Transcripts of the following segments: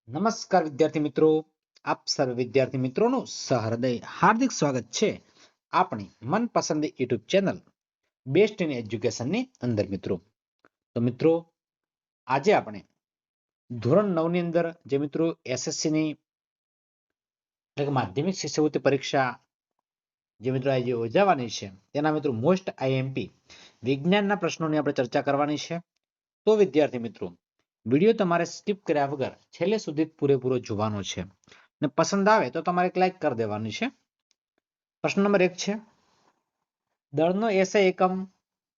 નમસ્કાર વિદ્યાર્થી મિત્રો, આપ સર્વ વિદ્યાર્થી મિત્રોનું સહૃદય હાર્દિક સ્વાગત છે આપણી મનપસંદ યુટ્યુબ ચેનલ બેસ્ટ ઇન એજ્યુકેશનની અંદર. તો મિત્રો, આજે આપણે ધોરણ 9 ની અંદર જે મિત્રો એસએસસી ની એટલે કે માધ્યમિક શિષ્યવૃત્તિ પરીક્ષા જે મિત્રો આજે યોજાવાની છે તેના મિત્રો મોસ્ટ આઈએમપી વિજ્ઞાનના પ્રશ્નોની આપણે ચર્ચા કરવાની છે. તો વિદ્યાર્થી મિત્રો, વિડીયો તમારે સ્કીપ કર્યા વગર છેલ્લે સુધી પૂરેપૂરો જોવાનો છે ને પસંદ આવે તો તમારે લાઈક કરી દેવાની છે. પ્રશ્ન નંબર 1 છે, દળનો એસઆઈ એકમ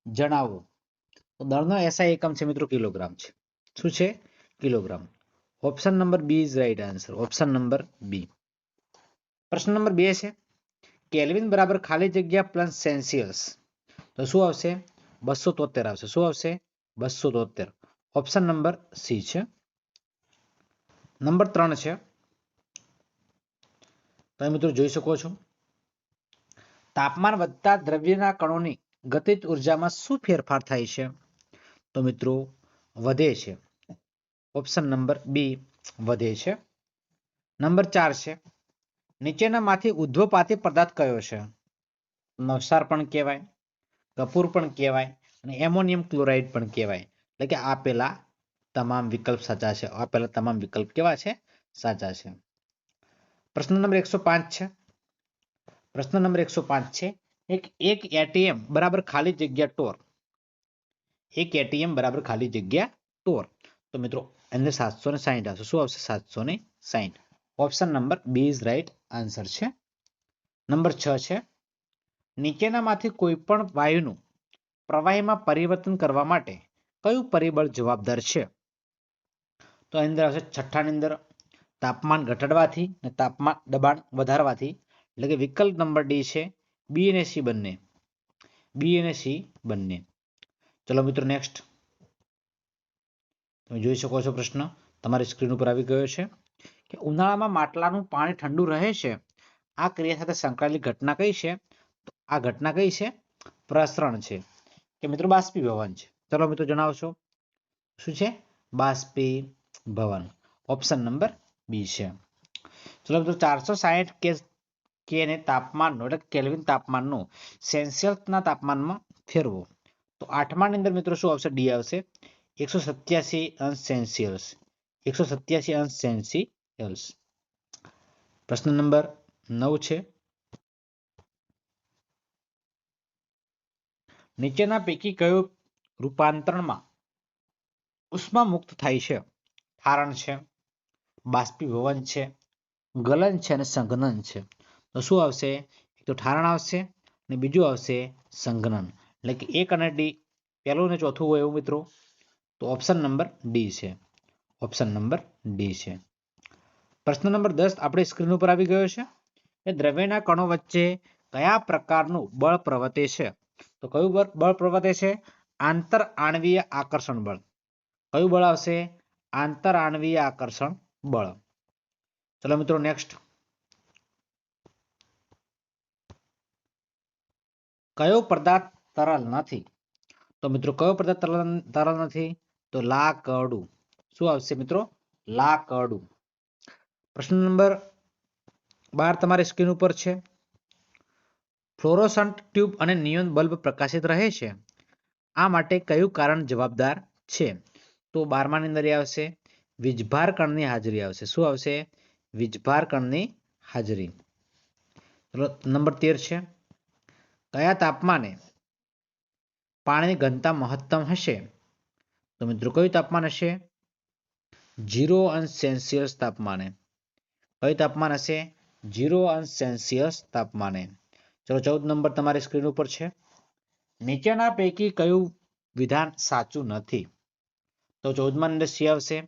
જણાવો. તો દળનો એસઆઈ એકમ છે મિત્રો કિલોગ્રામ છે. શું છે? Kilogram. Option number B is right answer. Option number B. પ્રશ્ન નંબર 2 છે, કેલ્વિન બરાબર ખાલી જગ્યા પ્લસ સેલ્સિયસ. તો શું આવશે? 273 આવશે. શું આવશે? 273. ઓપ્શન નંબર સી છે. નંબર 3 છે, તમે મિત્રો જોઈ શકો છો, તાપમાન વધતા દ્રવ્યના કણોની ગતિજ ઉર્જામાં શું ફેરફાર થાય છે? તો મિત્રો વધે છે. ઓપ્શન નંબર બી વધે છે. નંબર 4 છે, નીચેનામાંથી ઉદ્ધવપાતી પદાર્થ કયો છે? નવસાર પણ કહેવાય, કપૂર પણ કહેવાય અને એમોનિયમ ક્લોરાઇડ પણ કહેવાય. એટલે કે આપેલા તમામ વિકલ્પ સાચા છે. આપેલા તમામ વિકલ્પ કેવા છે? સાચા છે. પ્રશ્ન નંબર 105 છે. પ્રશ્ન નંબર 105 છે, એક એટીએમ બરાબર ખાલી જગ્યા ટોર. એક એટીએમ બરાબર ખાલી જગ્યા ટોર. તો મિત્રો અંદર 760 આવશે. શું આવશે? 760. Option number B is right answer છે. નંબર 6 છે, નીચેનામાંથી કોઈ પણ વાયુનું પ્રવાહીમાં પરિવર્તન કરવા માટે કયું પરિબળ જવાબદાર છે? તો અંદર આવશે છઠ્ઠાની અંદર તાપમાન ઘટાડવાથી અને તાપમાન દબાણ વધારવાથી. એટલે કે વિકલ્પ નંબર ડી છે, બી અને સી બંને. બી અને સી બંને. ચલો મિત્રો નેક્સ્ટ. તમે જોઈ શકો છો પ્રશ્ન તમારી સ્ક્રીન ઉપર આવી ગયો છે કે ઉનાળામાં માટલાનું પાણી ઠંડુ રહે છે. આ ક્રિયા સાથે સંકળાયેલી ઘટના કઈ છે? તો આ ઘટના કઈ છે? પ્રસરણ છે કે મિત્રો બાષ્પીભવન છે. ચલો મિત્રો જણાવશો શું છે? બાષ્પીભવન. ઓપ્શન નંબર બી છે. ચલો મિત્રો 460 કે ને તાપમાનનો એટલે કેલ્વિન તાપમાનનો સેલ્સિયસના તાપમાનમાં ફેરવો. તો 8મા ની અંદર મિત્રો શું આવશે? ડી આવશે. 187 અંશ સેલ્સિયસ. 187 અંશ સેલ્સિયસ. પ્રશ્ન નંબર 9 છે, નીચેના પૈકી કયું રૂપાંતરણમાં ઉષ્મા મુક્ત થાય છે? ઠારણ છે, બાષ્પીભવન છે, ગલન છે અને સંઘનન છે. તો શું આવશે? એક તો ઠારણ આવશે અને બીજું આવશે સંઘનન. એટલે કે 1 અને ડી, પહેલું અને ચોથું હોય એવું મિત્રો. તો ઓપ્શન નંબર ડી છે. ઓપ્શન નંબર ડી છે. પ્રશ્ન નંબર 10 આપણે સ્ક્રીન ઉપર આવી ગયો છે કે દ્રવ્યના કણો વચ્ચે કયા પ્રકારનું બળ પ્રવર્તે છે? તો કયું બળ પ્રવર્તે છે? આંતર આણવીય આકર્ષણ બળ. કયું બળ આવશે? આંતર આણવીય આકર્ષણ બળ. ચલો મિત્રો નેક્સ્ટ. કયો પદાર્થ તરલ નથી? તો મિત્રો કયો પદાર્થ તરલ નથી? તો લાકડું. શું આવશે મિત્રો? લાકડું. પ્રશ્ન નંબર 12 તમારી સ્ક્રીન ઉપર છે, ફ્લોરોસન્ટ ટ્યુબ અને નિયોન બલ્બ પ્રકાશિત રહે છે. આ માટે કયું કારણ જવાબદાર છે? તો 12મા ની અંદર આવશે વીજભાર કણની હાજરી આવશે. શું આવશે? વીજભાર કણની હાજરી. ચલો નંબર 13 છે, કયા તાપમાને પાણીની ઘનતા મહત્તમ હશે? તો મિત્રો કયું તાપમાન હશે? 0 અંશ સેલ્સિયસ તાપમાને. કયું તાપમાન હશે? 0 અંશ સેલ્સિયસ તાપમાને. ચલો 14 નંબર તમારી સ્ક્રીન ઉપર છે, નીચેના પૈકી કયું વિધાન સાચું નથી? તો 14મા અંદર સી આવશે,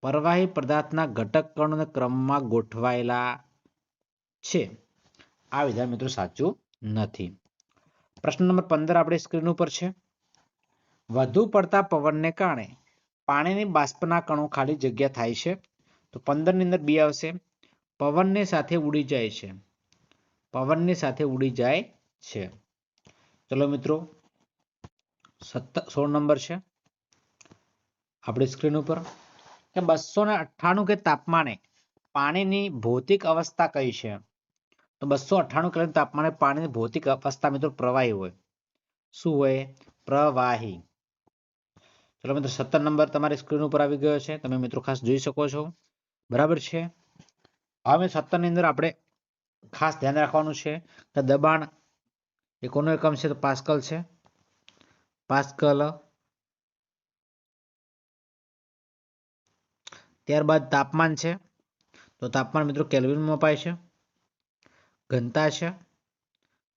પ્રવાહી પદાર્થના ઘટક કણોને ક્રમમાં ગોઠવાયેલા છે. આ વિધાન મિત્રો સાચું નથી. પ્રશ્ન નંબર 15 આપણી સ્ક્રીન ઉપર છે, વધુ પડતા પવનને કારણે પાણીની બાષ્પના કણો ખાલી જગ્યા થાય છે. તો 15 ની અંદર બી આવશે, પવનની સાથે ઉડી જાય છે. પવનની સાથે ઉડી જાય છે. ચલો મિત્રો 16 નંબર છે આપણી સ્ક્રીન ઉપર, કે 298 કે તાપમાને પાણીની ભૌતિક અવસ્થા કઈ છે? તો 298 કેલ્વિન તાપમાને પાણીની ભૌતિક અવસ્થા મિત્રો પ્રવાહી હોય. શું હોય? પ્રવાહી. ચલો મિત્રો 17 નંબર તમારી સ્ક્રીન ઉપર આવી ગયો છે, તમે મિત્રો ખાસ જોઈ શકો છો. બરાબર છે. હવે 17 ની અંદર આપણે ખાસ ધ્યાન રાખવાનું છે કે દબાણ એ કોનો એકમ છે? તો પાસ્કલ છે. પાસ્કલ. ત્યારબાદ તાપમાન છે, તો તાપમાન મિત્રો કેલ્વિનમાં મપાય છે. ઘનતા છે,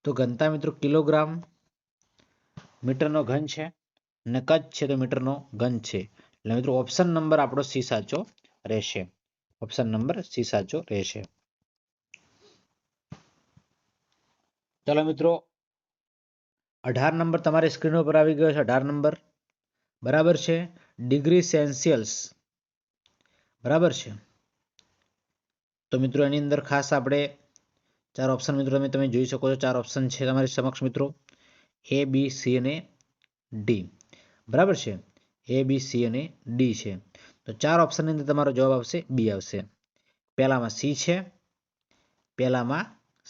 તો ઘનતા મિત્રો કિલોગ્રામ મીટરનો ઘન છે. અને કદ છે તો મીટરનો ઘન છે. એટલે મિત્રો ઓપ્શન નંબર આપણો સી સાચો રહેશે. ઓપ્શન નંબર સી સાચો રહેશે. ચલો મિત્રો 18 નંબર તમારી સ્ક્રીન ઉપર આવી ગયો છે. 18 નંબર બરાબર છે. Degree Celsius. બરાબર છે. તો મિત્રો એની અંદર ખાસ આપણે 4 ઓપ્શન મિત્રો તમે જોઈ શકો છો. 4 ઓપ્શન છે તમારી સમક્ષ મિત્રો. એ બી સી અને ડી. બરાબર છે. એ બી સી અને ડી છે. તો 4 ઓપ્શનની અંદર તમારો જવાબ આવશે બી આવશે. પહેલામાં સી છે, પહેલામાં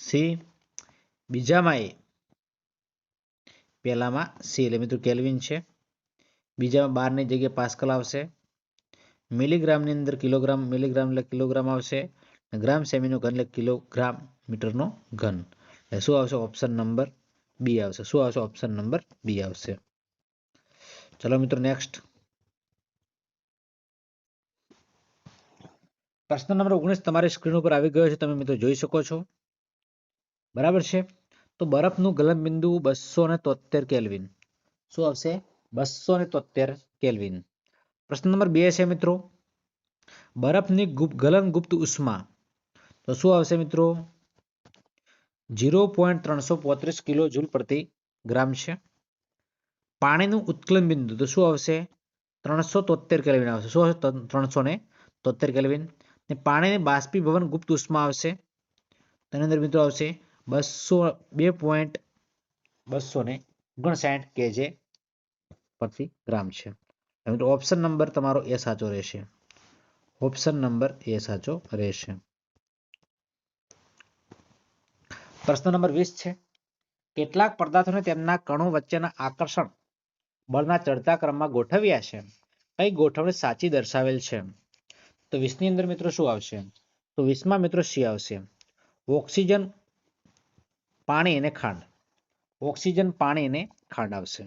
સી, બીજામાં એ, પહેલામાં સી એટલે મિત્રો કેલ્વિન છે, બીજામાં 12 ની જગ્યાએ પાસ્કલ આવશે, મિલીગ્રામની અંદર કિલોગ્રામ, મિલીગ્રામ એટલે કિલોગ્રામ આવશે, ગ્રામ સેમીનો ઘન એટલે કિલોગ્રામ મીટરનો ઘન. એટલે શું આવશે? ઓપ્શન નંબર બી આવશે. શું આવશે? ઓપ્શન નંબર બી આવશે. ચલો મિત્રો નેક્સ્ટ પ્રશ્ન નંબર 19 તમારી સ્ક્રીન ઉપર આવી ગયો છે, તમે મિત્રો જોઈ શકો છો. બરાબર છે. તો બરફનું ગલનબિંદુ 273 કેલ્વિન. શું આવશે? 273 કેલ્વિન. પ્રશ્ન નંબર 2 છે મિત્રો બરફની ગલનગુપ્ત ઉષ્મા. તો શું આવશે મિત્રો? 0.335 કિલો જૂલ પ્રતિ ગ્રામ છે. પાણીનું ઉત્કલન બિંદુ તો શું આવશે? 373 કેલ્વિન આવશે. શું આવશે? 373 કેલ્વિન. ને પાણીની બાષ્પીભવન ગુપ્ત ઉષ્મા આવશે, તેની અંદર મિત્રો આવશે 2.259 કેજે પ્રતિ ગ્રામ છે. મિત્રો ઓપ્શન નંબર તમારો એ સાચો રહેશે. ઓપ્શન નંબર એ સાચો રહેશે. પ્રશ્ન નંબર 20 છે કેટલાક પદાર્થોને તેમના કણો વચ્ચેના આકર્ષણ બળના ચડતા ક્રમમાં ગોઠવ્યા છે. કઈ ગોઠવણી સાચી દર્શાવેલ છે? તો 20 ની અંદર મિત્રો શું આવશે? તો 20 માં મિત્રો સી આવશે. ઓક્સિજન, પાણી અને ખાંડ. ઓક્સિજન, પાણી અને ખાંડ આવશે.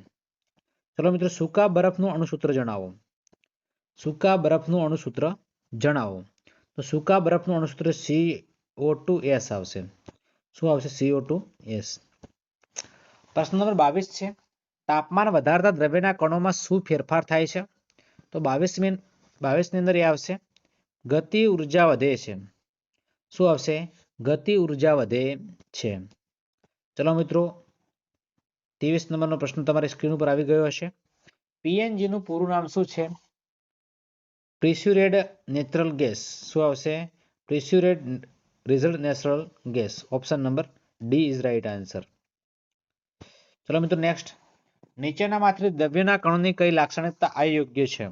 ચલો મિત્રો સૂકા બરફનું અણુસૂત્ર જણાવો. સૂકા બરફનું અણુસૂત્ર જણાવો. તો સૂકા બરફનું અણુસૂત્ર CO2S આવશે. શું આવશે? CO2S. પ્રશ્ન નંબર 22 છે તાપમાન વધારતા દ્રવ્યના કણોમાં શું ફેરફાર થાય છે? તો 22 ની અંદર એ આવશે ગતિ ઉર્જા વધે છે. શું આવશે? ગતિ ઉર્જા વધે છે. ચલો મિત્રો 23 નંબરનો પ્રશ્ન તમારી સ્ક્રીન ઉપર આવી ગયો હશે. પીએનજી નું પૂરું નામ શું છે? Pressured natural gas. શું આવશે? Pressured result natural gas. Option number D is right answer. ચલો મિત્રો નેક્સ્ટ નીચેનામાંથી દ્રવ્યના કણોની કઈ લાક્ષણિકતા અયોગ્ય છે?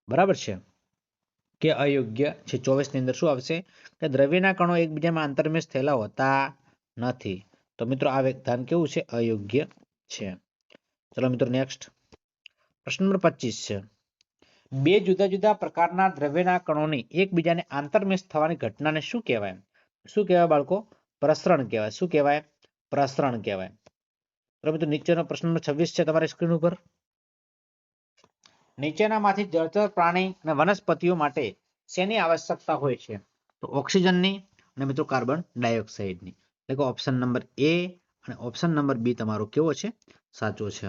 બરાબર છે કે અયોગ્ય છે? 24 ની અંદર શું આવશે કે દ્રવ્યના કણો એકબીજામાં આંતરમેશ થયેલા હોતા નથી. તો મિત્રો આ વિધાન કેવું છે? અયોગ્ય છે. ચલો મિત્રો નેક્સ્ટ પ્રશ્ન નંબર 25 છે બે જુદા જુદા પ્રકારના દ્રવ્યના કણોની એકબીજાને આંતરમેશ થવાની ઘટનાને શું કહેવાય? શું કહેવાય બાળકો? પ્રસરણ કહેવાય. શું કહેવાય? પ્રસરણ કહેવાય. તો મિત્રો નીચેનો પ્રશ્ન નંબર 26 છે તમારી સ્ક્રીન ઉપર. નીચેનામાંથી જળચર પ્રાણી અને વનસ્પતિઓ માટે શેની આવશ્યકતા હોય છે? તો ઓક્સિજનની અને મિત્રો કાર્બન ડાયોક્સાઇડની. એટલે કે ઓપ્શન નંબર એ અને ઓપ્શન નંબર બી તમારો કેવો છે? સાચો છે.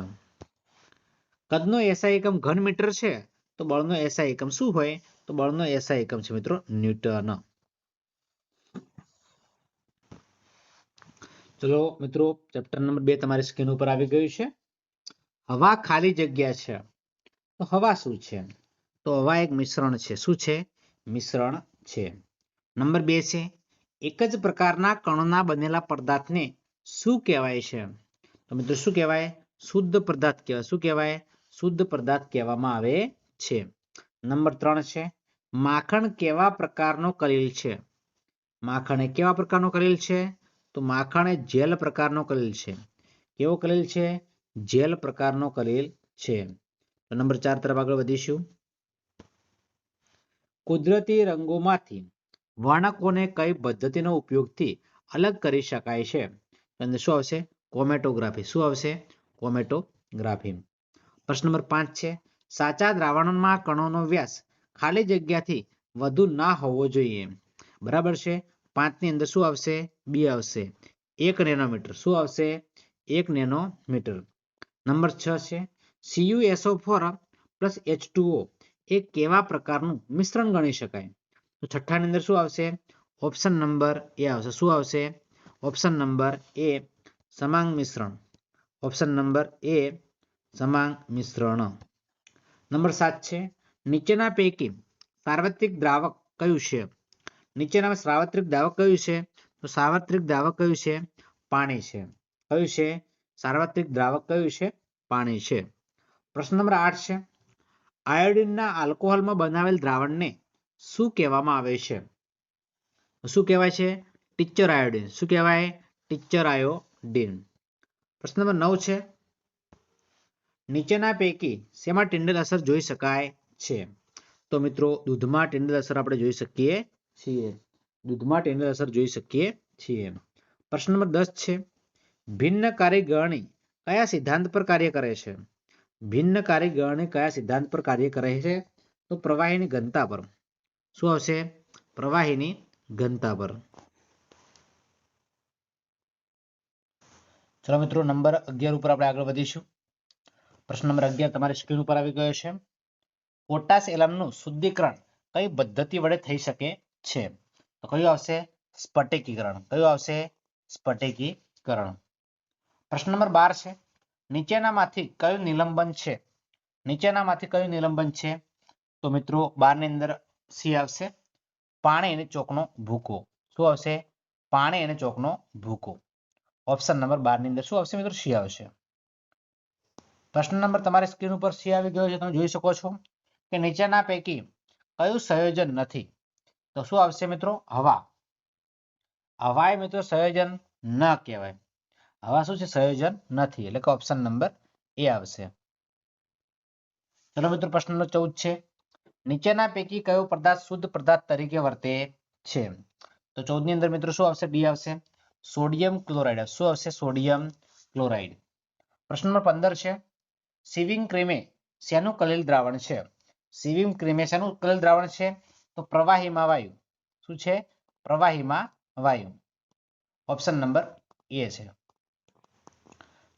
કદનો એસઆઈ એકમ ઘન મીટર છે તો બળનો એસઆઈ એકમ શું હોય? તો બળનો એસઆઈ એકમ છે મિત્રો ન્યૂટન. ચલો મિત્રો ચેપ્ટર નંબર 2 તમારી સ્ક્રીન ઉપર આવી ગયું છે. હવા ખાલી જગ્યા છે. તો હવા શું છે? તો હવા એક મિશ્રણ છે. શું છે? મિશ્રણ છે. નંબર 2 છે એક જ પ્રકારના કણોના બનેલા પદાર્થને શું કહેવાય છે? તો મિત્રો શું કહેવાય? શુદ્ધ પદાર્થ કહેવાય. શું કહેવાય? શુદ્ધ પદાર્થ કહેવામાં આવે છે. નંબર 3 છે માખણ કેવા પ્રકારનો કલીલ છે? માખણ એ કેવા પ્રકારનો કલીલ છે? તો માખણ એ જેલ પ્રકારનો કલીલ છે. કેવો કલીલ છે? જેલ પ્રકારનો કલીલ છે. તો નંબર 4 તરફ આગળ વધીશું. કુદરતી રંગોમાંથી વર્ણકોને કઈ પદ્ધતિનો ઉપયોગથી અલગ કરી શકાય છે? અને શું આવશે? કોમેટોગ્રાફી. શું આવશે? કોમેટોગ્રાફી. પ્રશ્ન નંબર 5 છે, સાચા દ્રાવણમાં કણોનો વ્યાસ ખાલી જગ્યાથી વધુ ના હોવો જોઈએ. બરાબર છે. 5 ની અંદર શું આવશે? બી આવશે. 1 નેનોમીટર. શું આવશે? 1 નેનોમીટર. નંબર 6 છે, CuSO4 પ્લસ H2O એ કેવા પ્રકારનું મિશ્રણ ગણી શકાય? તો છઠ્ઠા ની અંદર શું આવશે? ઓપ્શન નંબર એ આવશે. શું આવશે? ઓપ્શન નંબર એ સમાંગ મિશ્રણ. ઓપ્શન નંબર એ સમાંગ મિશ્રણ. નંબર 7 છે, નીચેના પૈકી સાર્વત્રિક દ્રાવક કયું છે? નીચેના સાર્વત્રિક દ્રાવક કયું છે? તો સાર્વત્રિક દ્રાવક કયું છે? પાણી છે. કયું છે? સાર્વત્રિક દ્રાવક કયું છે? પાણી છે. પ્રશ્ન નંબર 8 છે, આયોડિનના આલ્કોહોલમાં બનાવેલ દ્રાવણને શું કહેવામાં આવે છે? શું કહેવાય છે? Teacher iodine. શું કહેવાય? Teacher iodine. પ્રશ્ન નંબર 9 છે, નીચેના પૈકી શેમાં ટિન્ડલ અસર જોઈ શકાય છે? તો મિત્રો દૂધમાં ટિન્ડલ અસર આપણે જોઈ શકીએ છીએ. દૂધમાં ટિન્ડલ અસર જોઈ શકીએ છીએ. પ્રશ્ન નંબર 10 છે, ભિન્નકારી ગળણી કયા સિદ્ધાંત પર કાર્ય કરે છે? ભિન્નકારી ગળણી કયા સિદ્ધાંત પર કાર્ય કરે છે? તો પ્રવાહીની ઘનતા પર. શું આવશે? પ્રવાહીની ઘનતા પર. ચલો મિત્રો નંબર 11 ઉપર આપણે આગળ વધીશું. પ્રશ્ન નંબર 11 તમારી સ્ક્રીન ઉપર આવી ગયો છે. પોટાશ એલમનું શુદ્ધિકરણ કઈ પદ્ધતિ વડે થઈ શકે છે? તો કયું આવશે? સ્ફટિકીકરણ. કયું આવશે? સ્ફટિકીકરણ. પ્રશ્ન નંબર 12 છે, નીચેનામાંથી કયું નિલંબન છે? નીચેનામાંથી કયું નિલંબન છે? તો મિત્રો 12 ની અંદર સી આવશે, પાણી અને ચોકનો ભૂકો. શું આવશે? પાણી અને ચોકનો ભૂકો. ઓપ્શન નંબર 12 ની અંદર શું આવશે મિત્રો? સી આવશે. પ્રશ્ન નંબર તમારી સ્ક્રીન ઉપર સી આવી ગયો છે. તમે જોઈ શકો છો કે નીચેના પૈકી કયું સંયોજન નથી? તો શું આવશે મિત્રો? હવા. હવા એ મિત્રો સંયોજન ન કહેવાય. હવા શું છે? સંયોજન નથી. એટલે કે ઓપ્શન નંબર એ આવશે. ચલો મિત્રો પ્રશ્ન નંબર 14 છે, નીચેના પૈકી કયો પદાર્થ શુદ્ધ પદાર્થ તરીકે વર્તે છે? તો 14 ની અંદર મિત્રો શું આવશે? ડી આવશે, સોડિયમ ક્લોરાઇડ. શું આવશે? Sodium chloride. પ્રશ્ન નંબર 15 છે, સિવિંગ ક્રીમે શેનું કલીલ દ્રાવણ છે? સિવિંગ ક્રીમે શેનું કલીલ દ્રાવણ છે? તો પ્રવાહીમાં વાયુ. શું છે? પ્રવાહીમાં વાયુ. ઓપ્શન નંબર એ છે.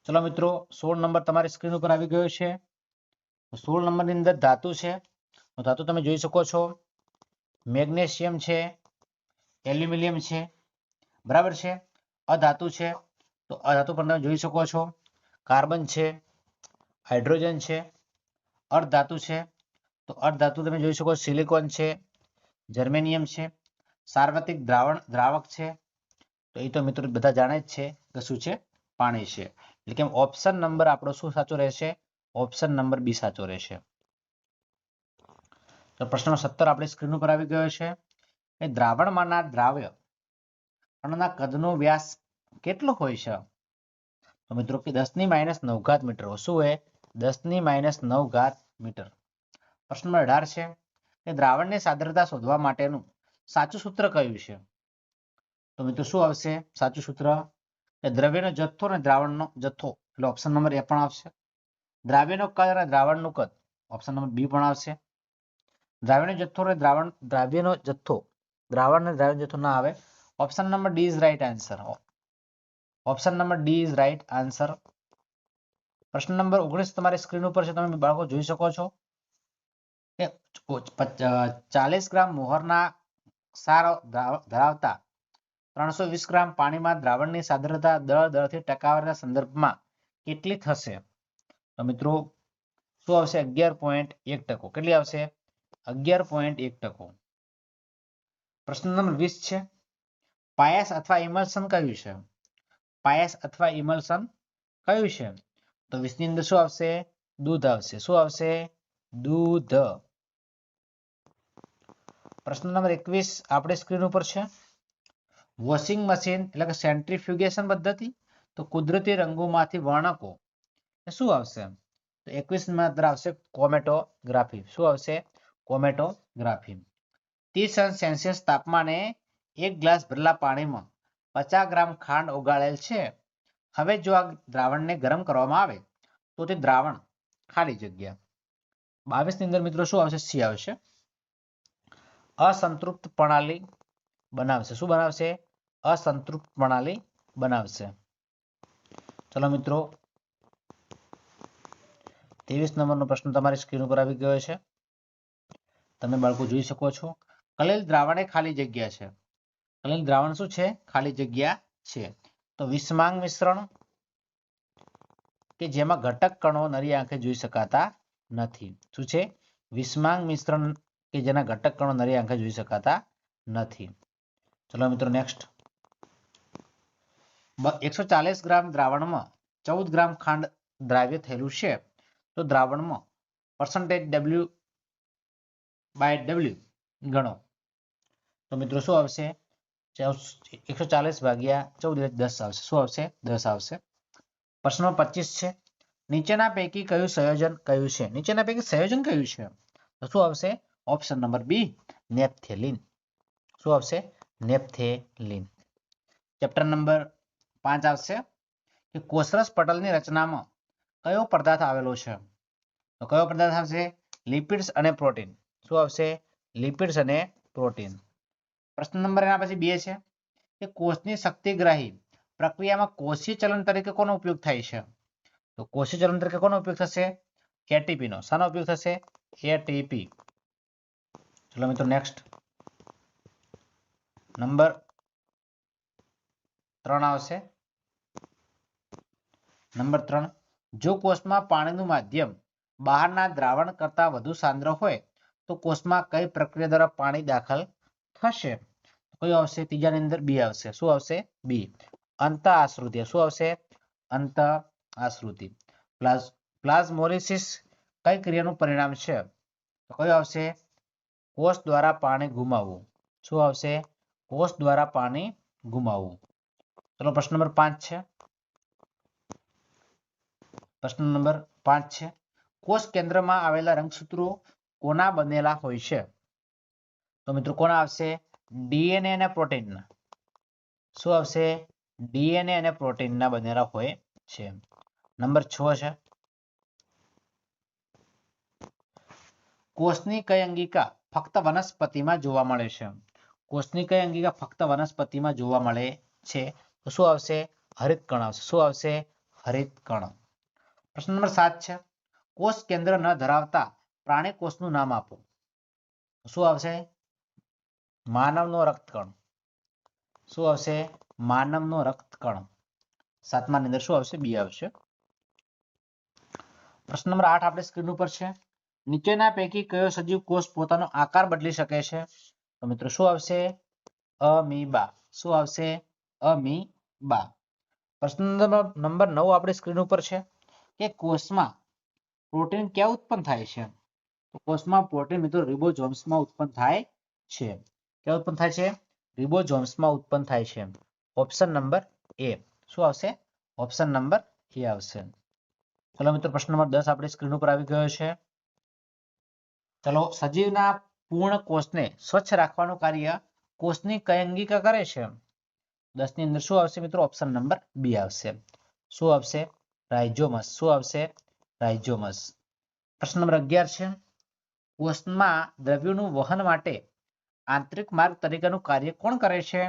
ચલો મિત્રો 16 નંબર તમારી સ્ક્રીન ઉપર આવી ગયો છે. 16 નંબરની અંદર ધાતુ છે. તો ધાતુ તમે જોઈ શકો છો, મેગ્નેશિયમ છે, એલ્યુમિનિયમ છે. બરાબર છે. અધાતુ છે, તો અધાતુ પણ તમે જોઈ શકો છો, કાર્બન છે, હાઇડ્રોજન છે. અર્ધધાતુ છે, તો અર્ધધાતુ તમે જોઈ શકો, સિલિકોન છે, જર્મેનિયમ છે. સાર્વત્રિક દ્રાવક છે, તો એ તો મિત્રો બધા જાણે જ છે કે શું છે? પાણી છે. એટલે કે ઓપ્શન નંબર આપણો શું સાચો રહેશે? ઓપ્શન નંબર બી સાચો રહેશે. તો પ્રશ્ન 17 આપણી સ્ક્રીન ઉપર આવી ગયો છે, એ દ્રાવણમાંના દ્રાવ્ય કણના કદનો વ્યાસ કેટલો હોય છે? તો મિત્રો કે 10⁻⁹ મીટર. શું હોય? 10⁻⁹ મીટર. પ્રશ્ન નંબર 18 છે, કે દ્રાવણની સાંદ્રતા શોધવા માટેનું સાચું સૂત્ર કયું છે? તો મિત્રો શું આવશે સાચું સૂત્ર? કે દ્રવ્યનો જથ્થો અને દ્રાવણનો જથ્થો. એટલે ઓપ્શન નંબર એ પણ આવશે. દ્રાવ્યનો કદ અને દ્રાવણનું કદ. ઓપ્શન નંબર બી પણ આવશે. દ્રાવ્યનો જથ્થો અને દ્રાવ્યનો જથ્થો, દ્રાવણ અને દ્રાવ્ય જથ્થો ના આવે. Option number D is right answer. Option number D is right answer. પ્રશ્ન નંબર 19 તમારી સ્ક્રીન ઉપર છે. તમે બાળકો જોઈ શકો છો કે 40 ગ્રામ મોહરના સાર ધરાવતા 320 ગ્રામ પાણીમાં દ્રાવણની સાંદ્રતા દળથી ટકાવારીના સંદર્ભમાં કેટલી થશે? તો મિત્રો શું આવશે? 11.1%. કેટલી આવશે? 11.1%. પ્રશ્ન નંબર 20 છે, પાયસ અથવા ઇમલ્શન કયું છે? પાયસ અથવા ઇમલ્શન કયું છે? તો 20 ની અંદર શું આવશે? દૂધ આવશે. શું આવશે? દૂધ. પ્રશ્ન નંબર 21 આપણી સ્ક્રીન ઉપર છે. વોશિંગ મશીન એટલે કે સેન્ટ્રીફ્યુગેશન પદ્ધતિ તો કુદરતી રંગોમાંથી વર્ણકો શું આવશે? તો 21 માં અંદર આવશે ક્રોમેટોગ્રાફી. શું આવશે? ક્રોમેટોગ્રાફી. 30 સેલ્સિયસ તાપમાને 1 ગ્લાસ ભરેલા પાણીમાં 50 ગ્રામ ખાંડ ઓગાળેલ છે. હવે જો આ દ્રાવણને ગરમ કરવામાં આવે તો તે દ્રાવણ ખાલી જગ્યા. 22 ની અંદર મિત્રો શું આવશે? સી આવશે. અસંતૃપ્ત પ્રણાલી બનાવશે. શું બનાવશે? અસંતૃપ્ત પ્રણાલી બનાવશે. ચલો મિત્રો 23 નંબરનો પ્રશ્ન તમારી સ્ક્રીન ઉપર આવી ગયો છે. તમે બાળકો જોઈ શકો છો. કલેલ દ્રાવણ એ ખાલી જગ્યા છે. કલેલ દ્રાવણ શું છે? ખાલી જગ્યા છે. તો વિષમાંગ મિશ્રણ કે જેમાં ઘટક કણો નરી આંખે જોઈ શકાતા નથી. શું છે? વિષમાંગ મિશ્રણ કે જેના ઘટક કણો નરી આંખે જોઈ શકાતા નથી. ચલો મિત્રો નેક્સ્ટ. 140 ગ્રામ દ્રાવણમાં 14 ગ્રામ ખાંડ દ્રાવ્ય થયેલું છે. તો દ્રાવણમાં percentage W/W ગણો. તો મિત્રો શું આવશે? 140 ભાગ્યા 14 એટલે 10 આવશે. શું આવશે? 10 આવશે. પ્રશ્ન 25 છે. નીચેના પૈકી કયું સંયોજન કયું છે? નીચેના પૈકી સંયોજન કયું છે? તો શું આવશે? Option number B naphthalene. શું આવશે? નેપ્થેલિન. ચેપ્ટર નંબર 5 આવશે કે કોષરસ પટલની રચનામાં કયો પદાર્થ આવેલો છે? તો કયો પદાર્થ આવશે? લિપિડ્સ અને પ્રોટીન. શું આવશે? લિપિડ્સ અને પ્રોટીન. પ્રશ્ન નંબર એના પછી 2 છે કે કોષની શક્તિગ્રાહી પ્રક્રિયામાં કોષીય ચલન તરીકે કોનો ઉપયોગ થાય છે? તો કોષીય ચલન તરીકે કોનો ઉપયોગ થશે? એટીપી નો. શાનો ઉપયોગ થશે? એટીપી. ચલો મિત્રો નેક્સ્ટ. નંબર 3 આવશે. નંબર 3. જો કોષમાં પાણીનું માધ્યમ બહારના દ્રાવણ કરતા વધુ સાંદ્ર હોય તો કોષમાં કઈ પ્રક્રિયા દ્વારા પાણી દાખલ થશે? કયું આવશે? ત્રીજાની અંદર બી આવશે. શું આવશે? બી. અંત આશ્રુતિ. શું આવશે? અંત આશ્રુતિ. પ્લાઝ્મોલિસિસ કઈ ક્રિયાનું પરિણામ છે? તો કયું આવશે? કોષ દ્વારા પાણી ગુમાવવું. શું આવશે? કોષ દ્વારા પાણી ગુમાવવું. ચલો પ્રશ્ન નંબર 5 છે. પ્રશ્ન નંબર 5 છે. કોષ કેન્દ્રમાં આવેલા રંગસૂત્રો કોના બનેલા હોય છે? તો મિત્રો કોના આવશે? ડીએનએ અને પ્રોટીનના. શું આવશે? ડીએનએ અને પ્રોટીનના બનેલા હોય છે. નંબર 6 છે. કોષની કઈ અંગિકા ફક્ત વનસ્પતિમાં જોવા મળે છે? કોષની કઈ અંગિકા ફક્ત વનસ્પતિમાં જોવા મળે છે? તો શું આવશે? હરિતકણ આવશે. શું આવશે? હરિતકણ. પ્રશ્ન નંબર 7 છે. કોષ કેન્દ્ર ન ધરાવતા પ્રાણી કોષનું નામ આપો. શું આવશે? માનવનો રક્તકણ. શું આવશે? માનવનો રક્તકણ. 7મા ની અંદર શું આવશે? બી આવશે. પ્રશ્ન નંબર 8 આપણે સ્ક્રીન ઉપર છે. નીચેના પૈકી કયો સજીવ કોષ પોતાનો આકાર બદલી શકે છે? તો મિત્રો શું આવશે? અમીબા. શું આવશે? અમીબા. પ્રશ્ન નંબર 9 આપણી સ્ક્રીન ઉપર છે કે કોષમાં પ્રોટીન ક્યાં ઉત્પન્ન થાય છે? તો કોષમાં પ્રોટીન મિત્રો રિબોઝોમ્સમાં ઉત્પન્ન થાય છે. ક્યાં ઉત્પન્ન થાય છે? રિબોઝોમ્સમાં ઉત્પન્ન થાય છે. ઓપ્શન નંબર એ. શું આવશે? ઓપ્શન નંબર એ આવશે. ચલો મિત્રો પ્રશ્ન નંબર 10 આપણી સ્ક્રીન ઉપર આવી ગયો છે. ચલો સજીવના પૂર્ણ કોષને સ્વચ્છ રાખવાનું કાર્ય કોષની કઈ અંગિકા કરે છે? 10 ની અંદર શું આવશે મિત્રો? ઓપ્શન નંબર બી આવશે. શું આવશે? રાઇઝોમસ. શું આવશે? રાઇઝોમસ. પ્રશ્ન નંબર 11 છે. કોષમાં દ્રવ્યોનું વહન માટે આંતરિક માર્ગ તરીકેનું કાર્ય કોણ કરે છે?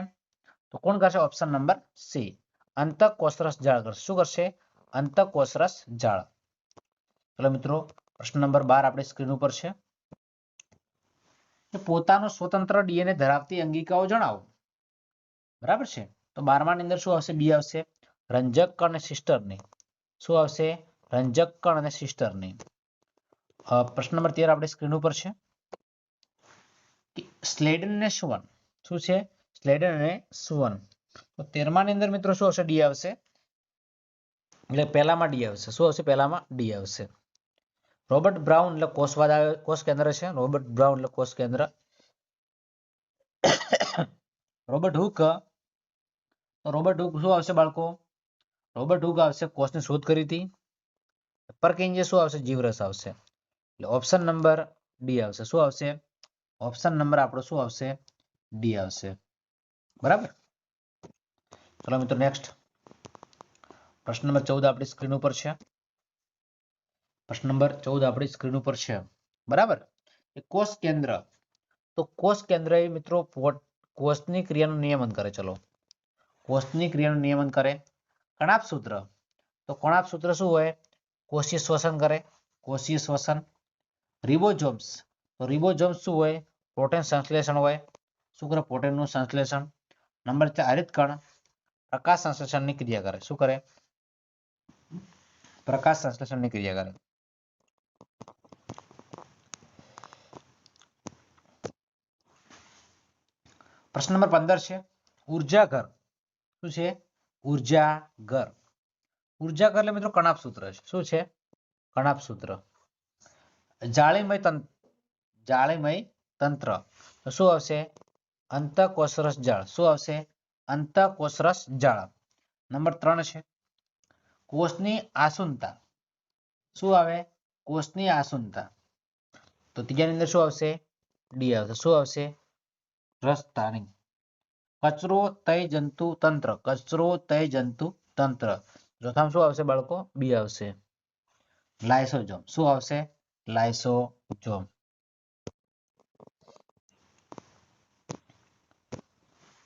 તો કોણ કરશે? Option number C. અંતઃકોષરસ જાળ કરશે. શું કરશે? અંતઃકોષરસ જાળ. ચલો મિત્રો પ્રશ્ન નંબર 12 આપણી સ્ક્રીન ઉપર છે. પોતાનું સ્વતંત્ર ડીએનએ ધરાવતી અંગિકાઓ જણાવો. બરાબર છે. તો 12મા ની અંદર શું આવશે? બી આવશે. રંજક કણ અને સિસ્ટરની. શું આવશે? રંજક કણ અને સિસ્ટરની. પ્રશ્ન નંબર 13 આપણી સ્ક્રીન ઉપર છે. સ્લેડન અને સુવન. શું છે? સ્લેડન અને સુવન. તો 13મા ની અંદર મિત્રો શું આવશે? ડી આવશે. એટલે પહેલામાં ડી આવશે. શું આવશે? પહેલામાં ડી આવશે. રોબર્ટ બ્રાઉન એટલે કોષવાદ આવે, કોષ કેન્દ્ર છે. રોબર્ટ બ્રાઉન એટલે કોષ કેન્દ્ર. રોબર્ટ હુક, તો રોબર્ટ હુક શું આવશે બાળકો? રોબર્ટ હુક આવશે કોષની શોધ કરી હતી. પરકિંજે શું આવશે? જીવરસ આવશે. એટલે ઓપ્શન નંબર ડી આવશે. શું આવશે? ઓપ્શન નંબર આપણો શું આવશે? ડી આવશે. બરાબર. ચલો મિત્રો નેક્સ્ટ પ્રશ્ન નંબર 14 આપણી સ્ક્રીન ઉપર છે. પ્રશ્ન નંબર 14 આપણી સ્ક્રીન ઉપર છે. બરાબર. કોષ કેન્દ્ર, તો કોષ કેન્દ્ર એ મિત્રો કોષની ક્રિયાનું નિયમન કરે. ચલો, કોષની ક્રિયાનું નિયમન કરે. કણાભ સૂત્ર, તો કણાભ સૂત્ર શું હોય? કોષીય શ્વસન કરે, કોષીય શ્વસન. રિબોઝોમ્સ, તો રિબોઝોમ્સ શું હોય? પ્રોટીન સંશ્લેષણ હોય. શું કરે? પ્રોટીનનું સંશ્લેષણ. નંબર 4 હરિતકણ, પ્રકાશ સંશ્લેષણની ક્રિયા કરે. શું કરે? પ્રકાશ સંશ્લેષણની ક્રિયા કરે. પ્રશ્ન નંબર 15 છે ઉર્જાઘર. શું છે? ઉર્જાઘર. ઉર્જાઘર એટલે મિત્રો કણાભ સૂત્ર છે. શું છે? કણાભ સૂત્ર. જાળીમય તંત્ર, તો શું આવશે? અંતઃકોષરસ જાળ. શું આવશે? અંતઃકોષરસ જાળ. નંબર 3 છે કોષની આસુનતા. શું આવે? કોષની આસુનતા. તો ત્રીજાની અંદર શું આવશે? ડી આવશે. શું આવશે? રસધાની. કચરો તયજંતુ તંત્ર, કચરો તયજંતુ તંત્ર. ચોથામાં શું આવશે બાળકો? બી આવશે. લાઇસોઝોમ. શું આવશે? લાઇસોઝોમ.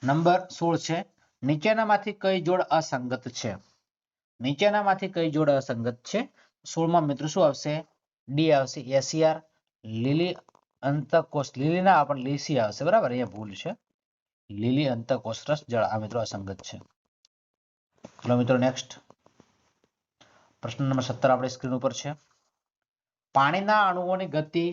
નંબર 16 છે નીચેનામાંથી કઈ જોડ અસંગત છે? નીચેનામાંથી કઈ જોડ અસંગત છે? 16માં મિત્રો શું આવશે? ડી આવશે. એસીઆર. લીલી અંતઃકોષ, લીલી ના પણ લીસી આવશે. બરાબર, અહીંયા ભૂલ છે. લીલી અંતઃકોષરસ જળ આ મિત્રો અસંગત છે. ચલો મિત્રો નેક્સ્ટ પ્રશ્ન નંબર 17 આપણી સ્ક્રીન ઉપર છે. પાણીના અણુઓની ગતિ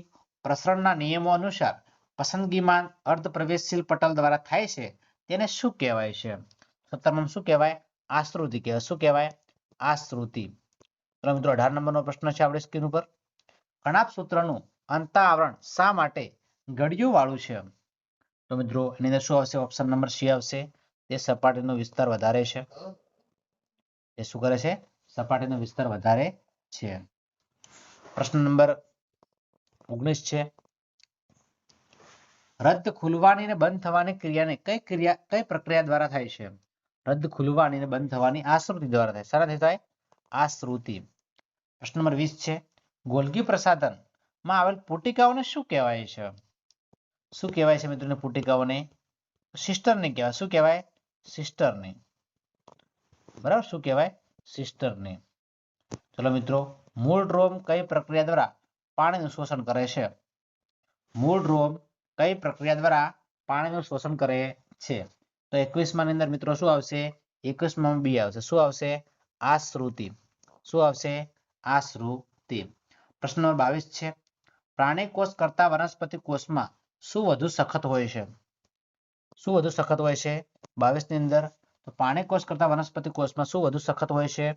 પ્રસરણના નિયમો અનુસાર પસંદગીમાન અર્ધપ્રવેશશીલ પટલ દ્વારા થાય છે તેને શું કહેવાય છે? 17માં શું કહેવાય? આશ્રુતિ કહેવાય. શું કહેવાય? આશ્રુતિ. ચલો મિત્રો 18 નંબરનો પ્રશ્ન છે આપણી સ્ક્રીન ઉપર. કણાભ સૂત્રનું અંતઃઆવરણ શા માટે ગળિયું વાળું છે? તો મિત્રો એની અંદર શું આવશે? ઓપ્શન નંબર સી આવશે. તે સપાટીનો વિસ્તાર વધારે છે. એ શું કરે છે? સપાટીનો વિસ્તાર વધારે છે. પ્રશ્ન નંબર 19 છે રદ્દ ખુલવાની અને બંધ થવાની ક્રિયાને કઈ પ્રક્રિયા દ્વારા થાય છે? રદ્દ ખુલવાની અને બંધ થવાની આશ્રુતિ દ્વારા થાય. શાનાથી થાય? આશ્રુતિ. પ્રશ્ન નંબર 20 છે ગોલ્ગી પ્રસાધન માં આવેલ પુટિકાઓને શું કહેવાય છે? શું કહેવાય છે મિત્રો? પુટિકાઓને સિસ્ટરની કહેવાય. શું કહેવાય? સિસ્ટરની. બરાબર, શું કહેવાય? સિસ્ટરની. ચલો મિત્રો મૂળ ડ્રોમ કઈ પ્રક્રિયા દ્વારા પાણીનું શોષણ કરે છે? મૂળ ડ્રોમ કઈ પ્રક્રિયા દ્વારા પાણીનું શોષણ કરે છે? તો 21માં અંદર મિત્રો શું આવશે? 21માં બી આવશે. શું આવશે? આશ્રુતિ. શું આવશે? આશ્રુતિ. પ્રશ્ન નંબર 22 છે પ્રાણી કોષ કરતા વનસ્પતિ કોષમાં શું વધુ સખત હોય છે? શું વધુ સખત હોય છે? 22 ની અંદર તો પ્રાણી કોષ કરતા વનસ્પતિ કોષમાં શું વધુ સખત હોય છે?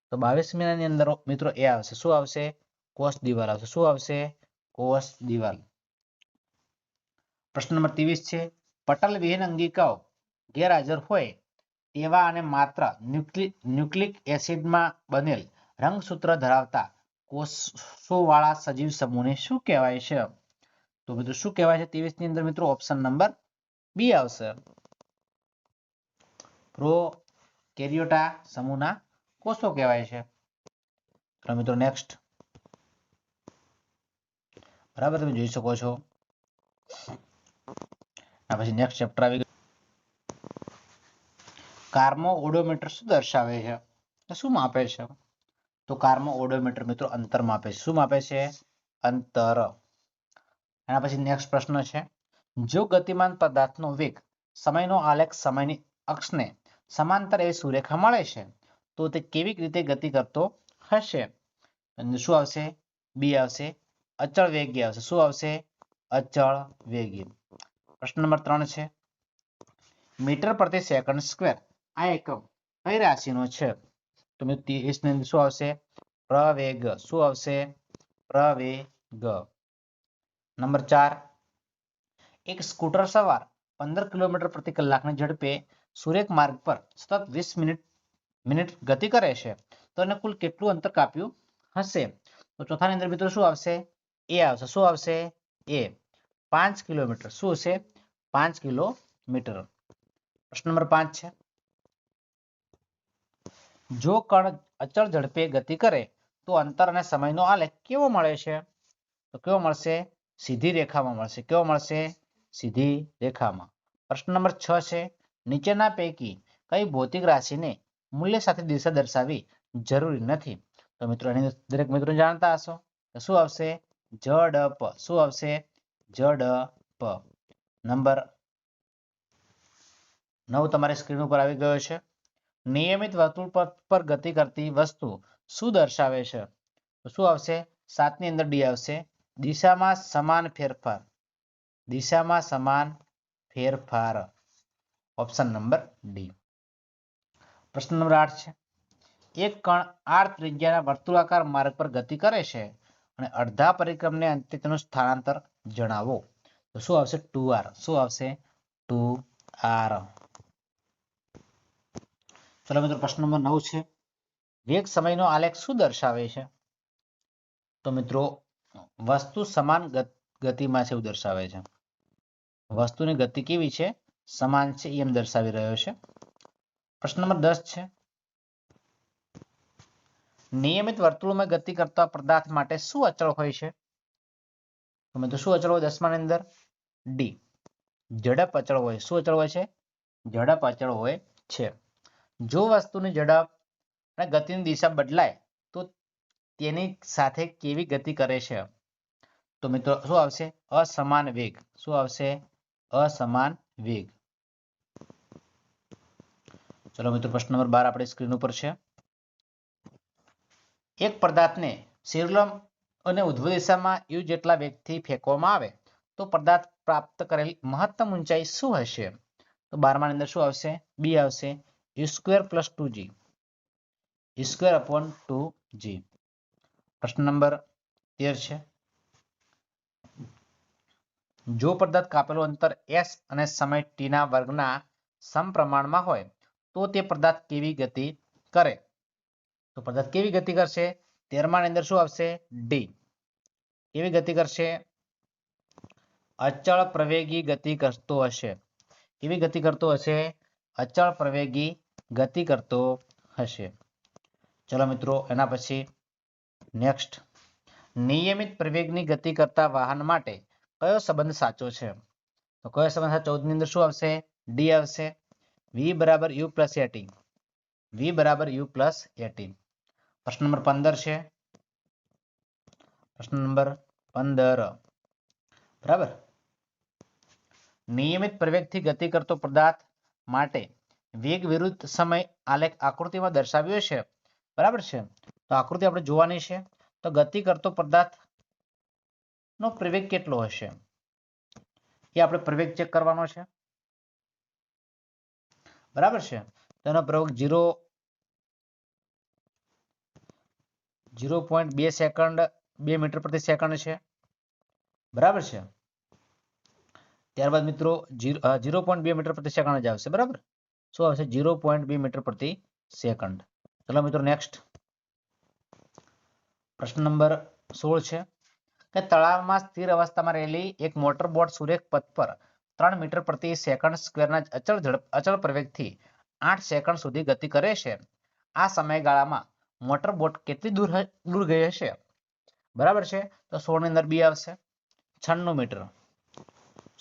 તો 22મી ની અંદર મિત્રો એ આવશે. શું આવશે? કોષ દિવાલ આવશે. શું આવશે? કોષ દિવાલ. પ્રશ્ન નંબર 23 છે પટલ વિહીન અંગિકાઓ ગેરહાજર હોય તેવા અને માત્ર ન્યુક્લિક એસિડમાં બનેલ રંગસૂત્ર ધરાવતા કોષોવાળા સજીવ સમૂહને શું કહેવાય છે? તો મિત્રો શું કહેવાય છે? 23 ની અંદર મિત્રો ઓપ્શન નંબર બી આવશે. પ્રોકેરિયોટા સમૂહના કોષો કહેવાય છે. તો મિત્રો નેક્સ્ટ બરાબર તમે જોઈ શકો છો. આ પછી નેક્સ્ટ ચેપ્ટર આવી ગયું. કાર્મો ઓડોમીટર શું દર્શાવે છે? તો શું માપે છે? તો કાર્મો ઓડોમીટર મિત્રો અંતર માપે છે. શું માપે છે? અંતર. એના પછી નેક્સ્ટ પ્રશ્ન છે જો ગતિમાન પદાર્થનો વેગ સમયનો આલેખ સમયની અક્ષને સમાંતર એ સુરેખા મળે છે તો તે કેવી રીતે ગતિ કરતો હશે? શું આવશે? બી આવશે. અચળ વેગી આવશે. શું આવશે? અચળ વેગી. પ્રશ્ન નંબર 3 છે મીટર પ્રતિ સેકન્ડ સ્ક્વેર આ એકમ કઈ રાશિનો છે? તો મિત્રો 30 ની અંદર શું આવશે? પ્રવેગ. શું આવશે? પ્રવેગ. નંબર 4 એક સ્કૂટર સવાર 15 કિલોમીટર પ્રતિ કલાકની ઝડપે સુરેખ માર્ગ પર સતત 20 મિનિટ ગતિ કરે છે તો એને કુલ કેટલું અંતર કાપ્યું હશે? તો ચોથાની અંદર મિત્રો શું આવશે? એ આવશે. શું આવશે? એ 5 કિલોમીટર. શું હશે? 5 કિલોમીટર. પ્રશ્ન નંબર 5 છે, જો કણ અચળ ઝડપે ગતિ કરે તો અંતર અને સમયનો આલેખ કેવો મળે છે? તો કેવો મળશે? સીધી રેખામાં મળશે. કેવો મળશે? સીધી રેખામાં. પ્રશ્ન નંબર 6 છે, નીચેના પૈકી કઈ ભૌતિક રાશિને મૂલ્ય સાથે દિશા દર્શાવવી જરૂરી નથી? તો મિત્રો એની દરેક મિત્રો જાણતા હશો. તો શું આવશે? ઝડપ. શું આવશે? ઝડપ. નંબર 9 તમારી સ્ક્રીન ઉપર આવી ગયો છે. નિયમિત વર્તુળ પર ગતિ કરતી વસ્તુ શું દર્શાવે છે? તો શું આવશે? 7 ની અંદર ડી આવશે. દિશામાં સમાન ફેરફાર. દિશામાં સમાન ફેરફાર. Option number D. પ્રશ્ન નંબર 8 છે, એક કણ r ત્રિજ્યાના વર્તુળાકાર માર્ગ પર ગતિ કરે છે અને અડધા પરિક્રમને અંતે તેનું સ્થાનાંતર જણાવો. તો શું આવશે? 2r. શું આવશે? 2r. ચલો મિત્રો પ્રશ્ન નંબર 9 છે, વેગ સમયનો આલેખ શું દર્શાવે છે? તો મિત્રો વસ્તુ સમાન ગતિમાં છે એવું દર્શાવે છે. વસ્તુની ગતિ કેવી છે? સમાન છે એમ દર્શાવી રહ્યો છે. પ્રશ્ન નંબર 10 છે, નિયમિત વર્તુળમાં ગતિ કરતા પદાર્થ માટે શું અચળ હોય છે? તો મિત્રો શું અચળ હોય 10મા ની અંદર? ડી. ઝડપ અચળ હોય. શું અચળ હોય છે? ઝડપ અચળ હોય છે. જો વસ્તુની ઝડપ અને ગતિની દિશા બદલાય તો તેની સાથે કેવી ગતિ કરે છે? તો મિત્રો શું આવશે? અસમાન વેગ. શું આવશે? અસમાન વેગ. ચલો મિત્રો પ્રશ્ન નંબર 12 આપણી સ્ક્રીન ઉપર છે. એક પદાર્થને શિરોલંબ અને ઉધ્વ દિશામાં u જેટલા વેગથી ફેંકવામાં આવે તો પદાર્થ પ્રાપ્ત કરેલ મહત્તમ ઊંચાઈ શું હશે? તો 12મા ની અંદર શું આવશે? બી આવશે. u² + 2g. u²/2g. પ્રશ્ન નંબર 13 છે, જો પદાર્થ કાપેલું અંતર s અને સમય t ના વર્ગના સમપ્રમાણમાં હોય તો તે પદાર્થ કેવી ગતિ કરે? તો પદાર્થ કેવી ગતિ કરશે? 13મા ની અંદર શું આવશે? ડી. કેવી ગતિ કરશે? અચળ પ્રવેગી ગતિ કરતો હશે. કેવી ગતિ કરતો હશે? અચળ પ્રવેગી ગતિ કરતો હશે. ચલો મિત્રો એના પછી નેક્સ્ટ, નિયમિત પ્રવેગની ગતિ કરતા વાહન માટે કયો સંબંધ સાચો છે? તો કયો સંબંધ? 14 ની અંદર શું આવશે? ડી આવશે. v = u + at. v = u + at. પ્રશ્ન નંબર 15 છે. પ્રશ્ન નંબર 15 બરાબર, નિયમિત પ્રવેગથી ગતિ કરતો પદાર્થ માટે વેગ વિરુદ્ધ સમય આલેખ આકૃતિમાં દર્શાવ્યો છે. બરાબર છે. તો આકૃતિ આપણે જોવાની છે. તો ગતિ કરતો પદાર્થ નો પ્રવેગ કેટલો હશે એ આપણે પ્રવેગ ચેક કરવાનો છે. બરાબર છે. તેનો પ્રવેગ 0.2 સેકન્ડ 2 મીટર પ્રતિ સેકન્ડ છે. બરાબર છે. ત્યારબાદ મિત્રો 0.2 મીટર પ્રતિ સેકન્ડ જ આવશે. બરાબર. શું આવશે? 0.2 મીટર પ્રતિ સેકન્ડ. ચલો મિત્રો નેક્સ્ટ પ્રશ્ન નંબર 16 છે કે તળાવમાં સ્થિર અવસ્થામાં રહેલી એક મોટર બોટ સુરેખ પથ પર 3 મીટર પ્રતિ સેકન્ડ સ્ક્વેરના અચળ પ્રવેગથી 8 સેકન્ડ સુધી ગતિ કરે છે. આ સમયગાળામાં મોટર બોટ કેટલી દૂર ગઈ હશે? બરાબર છે. તો 16 ની અંદર બી આવશે. 96 મીટર.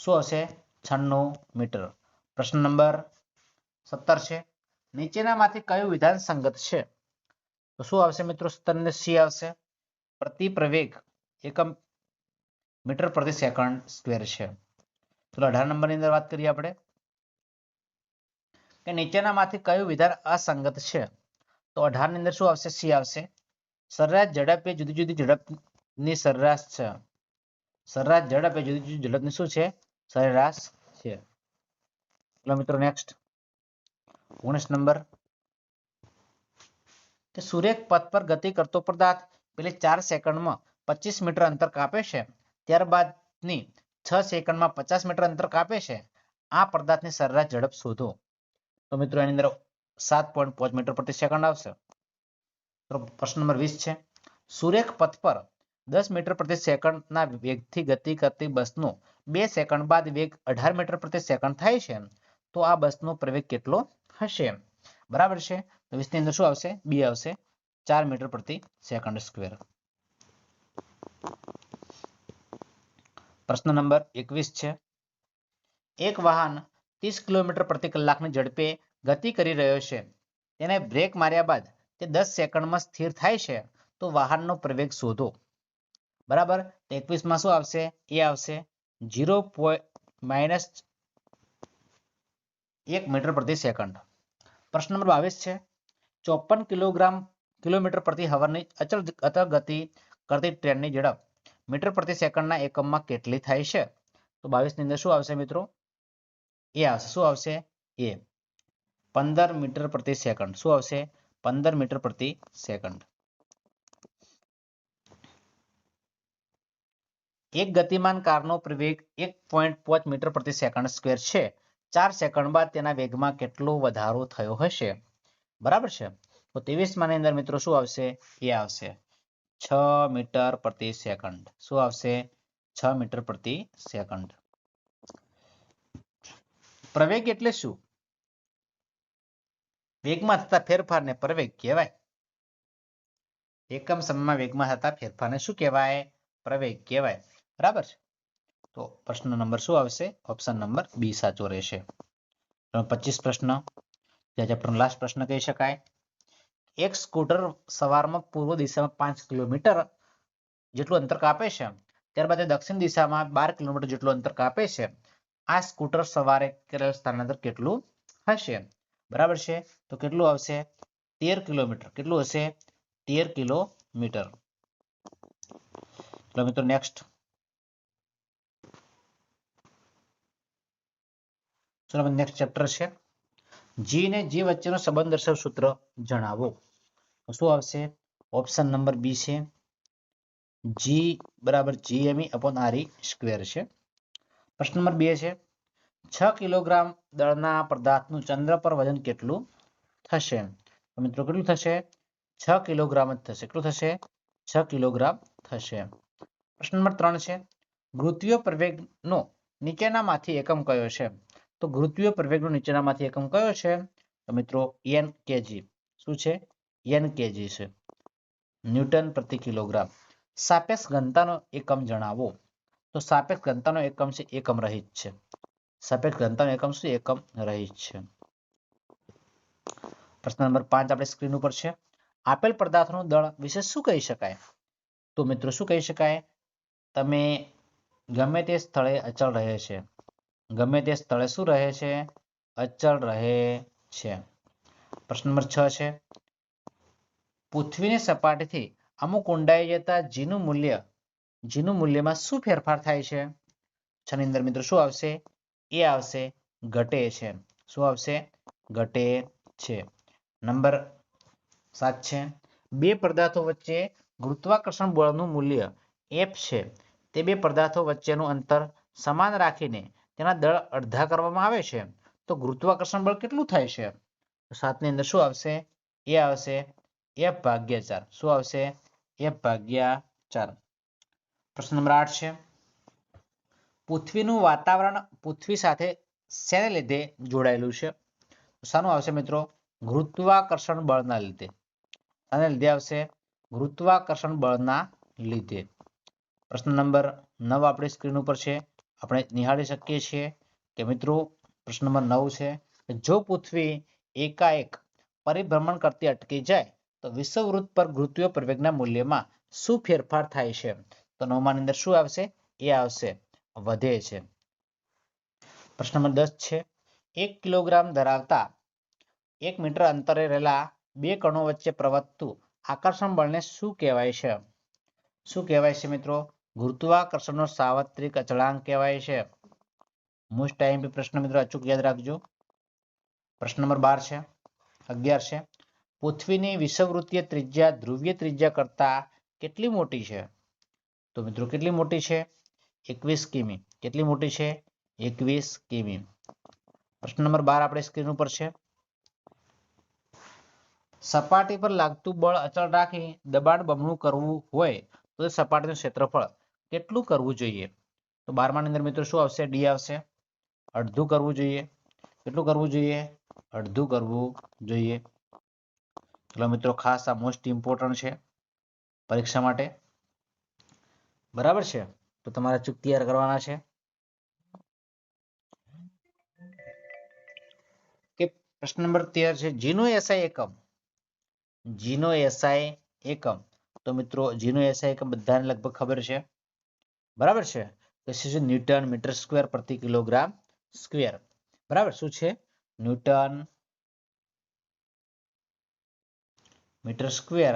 શું હશે? 96 મીટર. પ્રશ્ન નંબર 17 છે, નીચેનામાંથી કયું વિધાન સંગત છે? તો શું આવશે મિત્રો? 17 ની સી આવશે. પ્રતિ પ્રવેગ એકમ મીટર પ્રતિ સેકન્ડ સ્ક્વેર છે. ચલો 18 નંબરની અંદર વાત કરીએ આપણે કે નીચેનામાંથી કયું વિધાન અસંગત છે? તો 18 ની અંદર શું આવશે? સી આવશે. સરેરાશ ઝડપ એ જુદી જુદી ઝડપની સરેરાશ છે. સરેરાશ ઝડપ એ જુદી જુદી ઝડપની શું છે? સરેરાશ છે. ચલો મિત્રો નેક્સ્ટ 19 નંબર કે સુરેખ પથ પર ગતિ કરતો પદાર્થ પેલે 4 સેકન્ડમાં 25 મીટર અંતર કાપે છે, ત્યારબાદની 6 સેકન્ડમાં 50 મીટર અંતર કાપે છે. આ પદાર્થની સરેરાશ ઝડપ શોધો. તો મિત્રો એની અંદર 7.5 મીટર પ્રતિ સેકન્ડ આવશે. તો પ્રશ્ન નંબર 20 છે. સુરેખ પથ પર 10 મીટર પ્રતિ સેકન્ડના વેગથી ગતિ કરતી બસનો 2 સેકન્ડ બાદ વેગ 18 મીટર પ્રતિ સેકન્ડ થાય છે, તો આ બસનો પ્રવેગ કેટલો હશે? બરાબર છે. તો 20 ની અંદર શું આવશે? બી આવશે, 4 મીટર પ્રતિ સેકન્ડ સ્ક્વેર. પ્રશ્ન નંબર 21 છે. એક વાહન 30 કિલોમીટર પ્રતિ કલાકની ઝડપે ગતિ કરી રહ્યો છે. તેને બ્રેક માર્યા બાદ તે 10 સેકન્ડમાં સ્થિર થાય છે, તો વાહનનો પ્રવેગ શોધો. બરાબર. 21 માં શું આવશે? એ આવશે 0-1 મીટર પ્રતિ સેકન્ડ. પ્રશ્ન નંબર 22 છે. 54 કિલોમીટર પ્રતિ હવરની અચળ ગતિ કરતી ટ્રેનની ઝડપ મીટર પ્રતિ સેકન્ડના એકમમાં કેટલી થાય છે? તો 22 ની અંદર શું આવશે મિત્રો? એ આવશે. શું આવશે? એ 15 મીટર પ્રતિ સેકન્ડ. શું આવશે? 15 મીટર પ્રતિ સેકન્ડ. એક ગતિમાન કારનો પ્રવેગ 1.5 મીટર પ્રતિ સેકન્ડ સ્ક્વેર છે. 4 સેકન્ડ બાદ તેના વેગમાં કેટલો વધારો થયો હશે? બરાબર છે. તો 23 ની અંદર મિત્રો શું આવશે? એ આવશે 6 મીટર પ્રતિ સેકન્ડ. શું આવશે? 6 મીટર પ્રતિ સેકન્ડ. પ્રવેગ એટલે શું? વેગમાં થતા ફેરફારને પ્રવેગ કહેવાય. એકમ સમયમાં વેગમાં થતા ફેરફારને શું કહેવાય? પ્રવેગ કહેવાય. બરાબર છે. તો પ્રશ્ન નંબર શું આવશે? ઓપ્શન નંબર બી સાચો રહેશે. 25 પ્રશ્ન, જે ચેપ્ટરનો લાસ્ટ પ્રશ્ન કહી શકાય. એક સ્કૂટર સવારમાં પૂર્વ દિશામાં 5 કિલોમીટર જેટલું અંતર કાપે છે, ત્યારબાદ તે દક્ષિણ દિશામાં 12 કિલોમીટર જેટલું અંતર કાપે છે. આ સ્કૂટર સવારે કરેલ સ્થળાંતર કેટલું હશે? બરાબર છે. તો કેટલું આવશે? 13 કિલોમીટર. કેટલું હશે? 13 કિલોમીટર. ચલો મિત્રો નેક્સ્ટ. ચલો નેક્સ્ટ ચેપ્ટર છે. જી ને જી વચ્ચેનો સંબંધ દર્શાવતું સૂત્ર જણાવો. શું આવશે? ઓપ્શન નંબર બી છે જી બરાબર GME upon RE સ્ક્વેર છે. પ્રશ્ન નંબર 2 છે. 6 કિલોગ્રામ દળના પદાર્થનું ચંદ્ર પર વજન કેટલું થશે? તો મિત્રો કેટલું થશે? 6 કિલોગ્રામ જ થશે. કેટલું થશે? 6 કિલોગ્રામ થશે. પ્રશ્ન નંબર 3 છે. ગુરુત્વીય પ્રવેગનો નીચેનામાંથી એકમ કયો છે? તો ગુરુત્વીય પ્રવેગનો નીચેનામાંથી એકમ કયો છે? તો મિત્રો n kg. શું છે? n kg છે. ન્યૂટન પ્રતિ કિલોગ્રામ. સાપેક્ષ ઘનતાનો એકમ જણાવો. તો સાપેક્ષ ઘનતાનો એકમ છે એકમ રહિત છે. સાપેક્ષ ઘનતાનો એકમ શું? એકમ રહિત છે. પ્રશ્ન નંબર 5 આપણે સ્ક્રીન ઉપર છે. આપેલ પદાર્થનું દળ વિશે શું કહી શકાય? તો મિત્રો શું કહી શકાય? તમે ગમે તે સ્થળે અચળ રહે છે. ગમે તે સ્થળે શું રહે છે? અચળ રહે છે. પ્રશ્ન નંબર 6 છે. પૃથ્વીની સપાટીથી અમુક ઊંડાઈ જતા જીનું મૂલ્યમાં શું ફેરફાર થાય છે? છની અંદર મિત્રો શું આવશે? એ આવશે ઘટે છે. શું આવશે? ઘટે છે. નંબર 7 છે. બે પદાર્થો વચ્ચે ગુરુત્વાકર્ષણ બળનું મૂલ્ય F છે. તે બે પદાર્થો વચ્ચેનું અંતર સમાન રાખીને તેના દળ અડધા કરવામાં આવે છે, તો ગુરુત્વાકર્ષણ બળ કેટલું થાય છે? 7 ની અંદર શું આવશે? એ આવશે F/4. શું આવશે? F/4. પ્રશ્ન નંબર 8 છે. પૃથ્વીનું વાતાવરણ પૃથ્વી સાથે શેને લીધે જોડાયેલું છે? શાનું આવશે મિત્રો? ગુરુત્વાકર્ષણ બળના લીધે. આના લીધે આવશે ગુરુત્વાકર્ષણ બળના લીધે. પ્રશ્ન નંબર 9 આપણી સ્ક્રીન ઉપર છે. આપણે નિહાળી શકીએ છીએ કે મિત્રો પ્રશ્ન નંબર 9 છે. જો પૃથ્વી એકાએક પરિભ્રમણ કરતી અટકી જાય તો વિષુવવૃત્ત પર ગુરુત્વીય પ્રવેગના મૂલ્યમાં શું ફેરફાર થાય છે? તો 9 ની અંદર શું આવશે? એ આવશે વધે છે. પ્રશ્ન નંબર 10 છે. 1 કિલોગ્રામ ધરાવતા 1 મીટર અંતરે રહેલા બે કણો વચ્ચે પ્રવર્તતું આકર્ષણ બળને શું કહેવાય છે? શું કહેવાય છે મિત્રો? ગુરુત્વાકર્ષણનો સાર્વત્રિક અચળાંક કહેવાય છે. મોસ્ટ ટાઈમ પ્રશ્ન મિત્રો અચૂક યાદ રાખજો. પ્રશ્ન નંબર 12 છે. 11 છે. પૃથ્વીની વિષુવવૃત્તીય ત્રિજ્યા ધ્રુવીય ત્રિજ્યા કરતા કેટલી મોટી છે? તો મિત્રો કેટલી મોટી છે? 21 કિમી. કેટલી મોટી છે? 21 કિમી. પ્રશ્ન નંબર 12 આપણે સ્ક્રીન ઉપર છે. સપાટી પર લાગતું બળ અચળ રાખી દબાણ બમણું કરવું હોય તો સપાટીનું ક્ષેત્રફળ કેટલું કરવું જોઈએ? તો 12મા ની અંદર મિત્રો શું આવશે? ડી આવશે. અડધું કરવું જોઈએ. કેટલું કરવું જોઈએ? અડધું કરવું જોઈએ. ચલો મિત્રો, ખાસ આ મોસ્ટ ઇમ્પોર્ટન્ટ છે પરીક્ષા માટે. બરાબર છે, તો તમારે ચૂક તૈયાર કરવાના છે. કે પ્રશ્ન નંબર 13 છે, જીનો એસઆઈ એકમ. જીનો એસઆઈ એકમ. તો મિત્રો જીનો એસઆઈ એકમ બધાને લગભગ ખબર છે. બરાબર છે, તો છે ન્યૂટન મીટર સ્ક્વેર પ્રતિ કિલોગ્રામ સ્ક્વેર. બરાબર, શું છે? ન્યૂટન મીટર સ્ક્વેર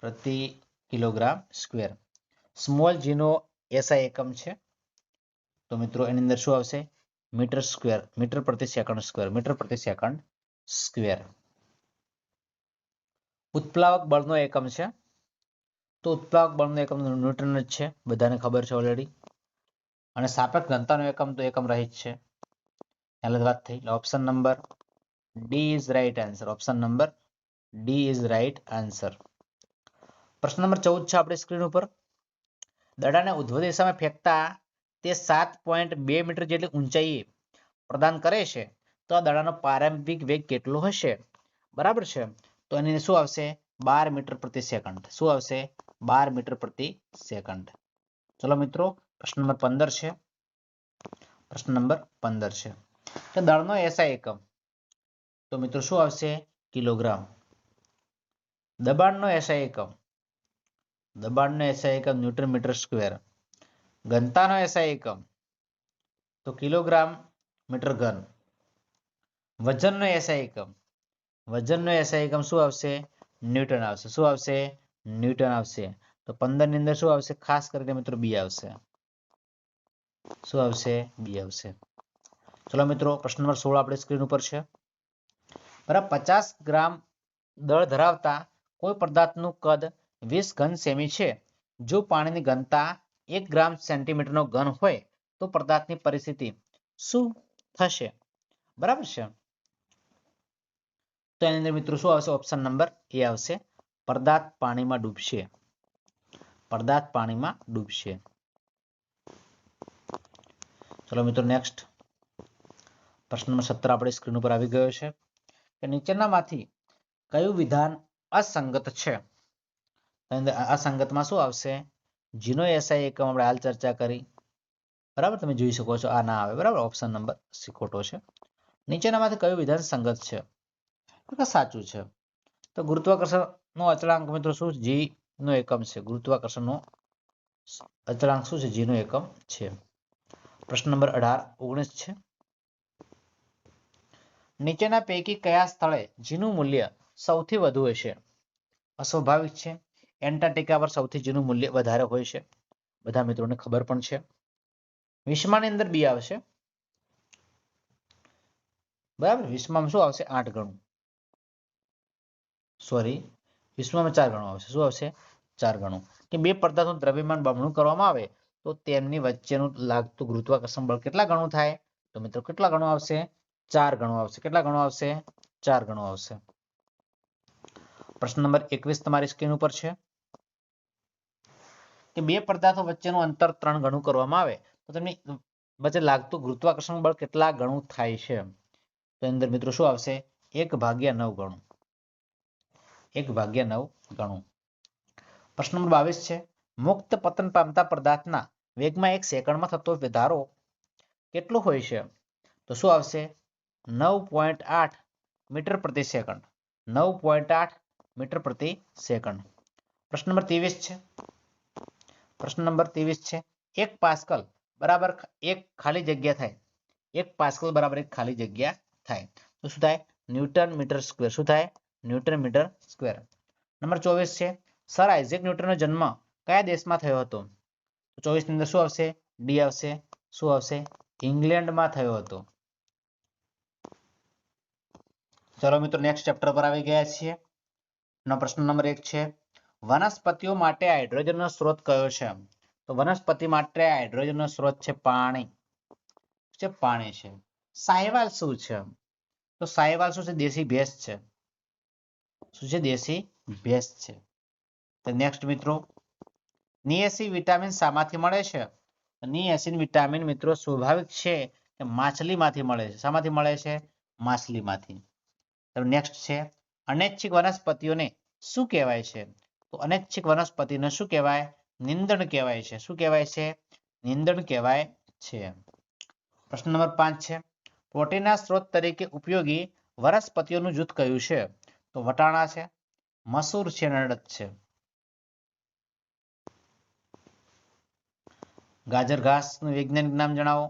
પ્રતિ કિલોગ્રામ સ્ક્વેર. સ્મોલ જીનો એસઆઈ એકમ છે. તો મિત્રો એની અંદર શું આવશે? મીટર સ્ક્વેર, મીટર પ્રતિ સેકન્ડ સ્ક્વેર, મીટર પ્રતિ સેકન્ડ સ્ક્વેર. ઉત્પ્લાવક બળનો એકમ છે. તો ઉત્પ્લાવક બળનો એકમ ન્યૂટન જ છે, બધાને ખબર છે ઓલરેડી. અને સાપેક્ષ ઘનતાનો એકમ તો એકમ રહિત છે. એટલે વાત થઈ. Option number D is right answer. Option number D is right answer. પ્રશ્ન નંબર 14 છે આપણી સ્ક્રીન ઉપર. દડાને ઉધ્વ દિશામાં ફેંકતા તે 7.2 મીટર જેટલી ઊંચાઈએ પ્રદાન કરે છે, તો આ દડાનો પ્રારંભિક વેગ કેટલો હશે? બરાબર છે, તો એની શું આવશે? 12 મીટર પ્રતિ સેકન્ડ. શું આવશે? 12 મીટર પ્રતિ સેકન્ડ. ચલો મિત્રો, પ્રશ્ન નંબર 15 છે. પ્રશ્ન નંબર 15 છે કે દળનો એસઆઈ એકમ. તો મિત્રો શું આવશે? કિલોગ્રામ. દબાણનો એસઆઈ એકમ. દબાણનો એસઆઈ એકમ ન્યૂટન મીટર સ્ક્વેર. ઘનતાનો એસઆઈ એકમ તો કિલોગ્રામ મીટર ઘન. વજનનો એસઆઈ એકમ. વજનનો એસઆઈ એકમ શું આવશે? ન્યૂટન આવશે. શું આવશે? ન્યૂટન આવશે. તો 15 ની અંદર શું આવશે? ખાસ કરીને મિત્રો બી આવશે. શું આવશે? બી આવશે. ચલો મિત્રો, પ્રશ્ન નંબર 16 આપણી સ્ક્રીન ઉપર છે. બરાબર, 50 ગ્રામ દળ ધરાવતા કોઈ પદાર્થનું કદ 20 ઘન સેમી છે. જો પાણીની ઘનતા 1 ગ્રામ સેન્ટીમીટરનો ઘન હોય તો પદાર્થની પરિસ્થિતિ શું થશે? બરાબર છે, તો એની અંદર મિત્રો શું આવશે? ઓપ્શન નંબર એ આવશે. પદાર્થ પાણીમાં ડૂબશે. પદાર્થ પાણીમાં ડૂબશે. ચલો મિત્રો, નેક્સ્ટ પ્રશ્ન નંબર 17 આપણી સ્ક્રીન ઉપર આવી ગયો છે કે નીચેનામાંથી કયું વિધાન અસંગત છે? અસંગતમાં શું આવશે? જીનો એસઆઈ એકમ આપણે હાલ ચર્ચા કરી. બરાબર, તમે જોઈ શકો છો આ ના આવે. બરાબર, ઓપ્શન નંબર સી ખોટો છે. નીચેનામાંથી કયું વિધાન સંગત છે? તો સાચું છે. તો ગુરુત્વાકર્ષણનો અચળાંક મિત્રો શું? જી નો એકમ છે. ગુરુત્વાકર્ષણનો અચળાંક શું છે? જી નો એકમ છે. પ્રશ્ન નંબર 18 19 છે. નીચેના પૈકી કયા સ્થળે જીનું મૂલ્ય સૌથી વધુ હશે? અસ્વાભાવિક છે. એન્ટાર્કટિકા પર સૌથી જીનું મૂલ્ય વધારે હોય છે, બધા મિત્રોને ખબર પણ છે. વિશ્વની અંદર બી આવશે. બરાબર, વિશ્વમાં શું આવશે? 8 ગણું. સોરી, વિશ્વમાં 4 ગણું આવશે. શું આવશે? 4 ગણું. કે બે પદાર્થનું દ્રવ્યમાન બમણું કરવામાં આવે તો તેમની વચ્ચેનું લાગતું ગુરુત્વાકર્ષણ બળ કેટલા ગણું થાય? તો મિત્રો કેટલા ગણું આવશે? 4 ગણું આવશે. કેટલા ગણું આવશે? 4 ગણું આવશે. પ્રશ્ન નંબર 21 તમારી સ્ક્રીન ઉપર છે કે બે પદાર્થો વચ્ચેનું અંતર 3 ગણું કરવામાં આવે તો તેમની વચ્ચે લાગતું ગુરુત્વાકર્ષણ બળ કેટલા ગણું થાય છે? તો અંદર મિત્રો શું આવશે? 1/9 ગણું. 1/9 ગણું. પ્રશ્ન નંબર 22 છે. મુક્ત પતન પામતા પદાર્થના વેગમાં 1 સેકન્ડમાં થતો વધારો કેટલો હોય છે? તો શું આવશે? 9.8 મીટર પ્રતિ સેકન્ડ. 9.8 મીટર પ્રતિ સેકન્ડ. પ્રશ્ન નંબર 23 છે. પ્રશ્ન નંબર 23 છે. 1 પાસ્કલ બરાબર 1 ખાલી જગ્યા થાય. 1 પાસ્કલ બરાબર 1 ખાલી જગ્યા થાય તો શું થાય? Newton metre square. શું થાય? Newton metre square. નંબર 24 છે. સર આઇઝેક ન્યૂટનનો જન્મ કયા દેશમાં થયો હતો? તો 24 ની અંદર શું આવશે? ડી આવશે. શું આવશે? ઇંગ્લેન્ડમાં થયો હતો. ચલો મિત્રો, નેક્સ્ટ ચેપ્ટર પર આવી ગયા છીએ. પ્રશ્ન નંબર 1 છે. વનસ્પતિઓ માટે હાઇડ્રોજનનો સ્ત્રોત કયો છે? તો વનસ્પતિ માટે હાઇડ્રોજનનો સ્ત્રોત છે પાણી. પાણી છે. સાહિવાલ શું છે? તો સાહિવાલ શું છે? દેશી ભેંસ છે. શું છે? દેશી ભેંસ છે. તો નેક્સ્ટ મિત્રો, નિએસિન વિટામિન શામાંથી મળે છે? નિએસિન વિટામિન મિત્રો સ્વાભાવિક છે કે માછલીમાંથી મળે છે. શામાંથી મળે છે? માછલીમાંથી. તો નેક્સ્ટ છે, અનૈચ્છિક વનસ્પતિઓને શું કહેવાય છે? તો અનૈચ્છિક વનસ્પતિને શું કહેવાય? નિંદણ કહેવાય છે. શું કહેવાય છે? નિંદણ કહેવાય છે. પ્રશ્ન નંબર 5 છે, પ્રોટીનના સ્ત્રોત તરીકે ઉપયોગી વનસ્પતિઓનું જૂથ કયું છે? તો વટાણા છે, મસૂર છે અને અડદ છે. ગાજર ઘાસનું વૈજ્ઞાનિક નામ જણાવો.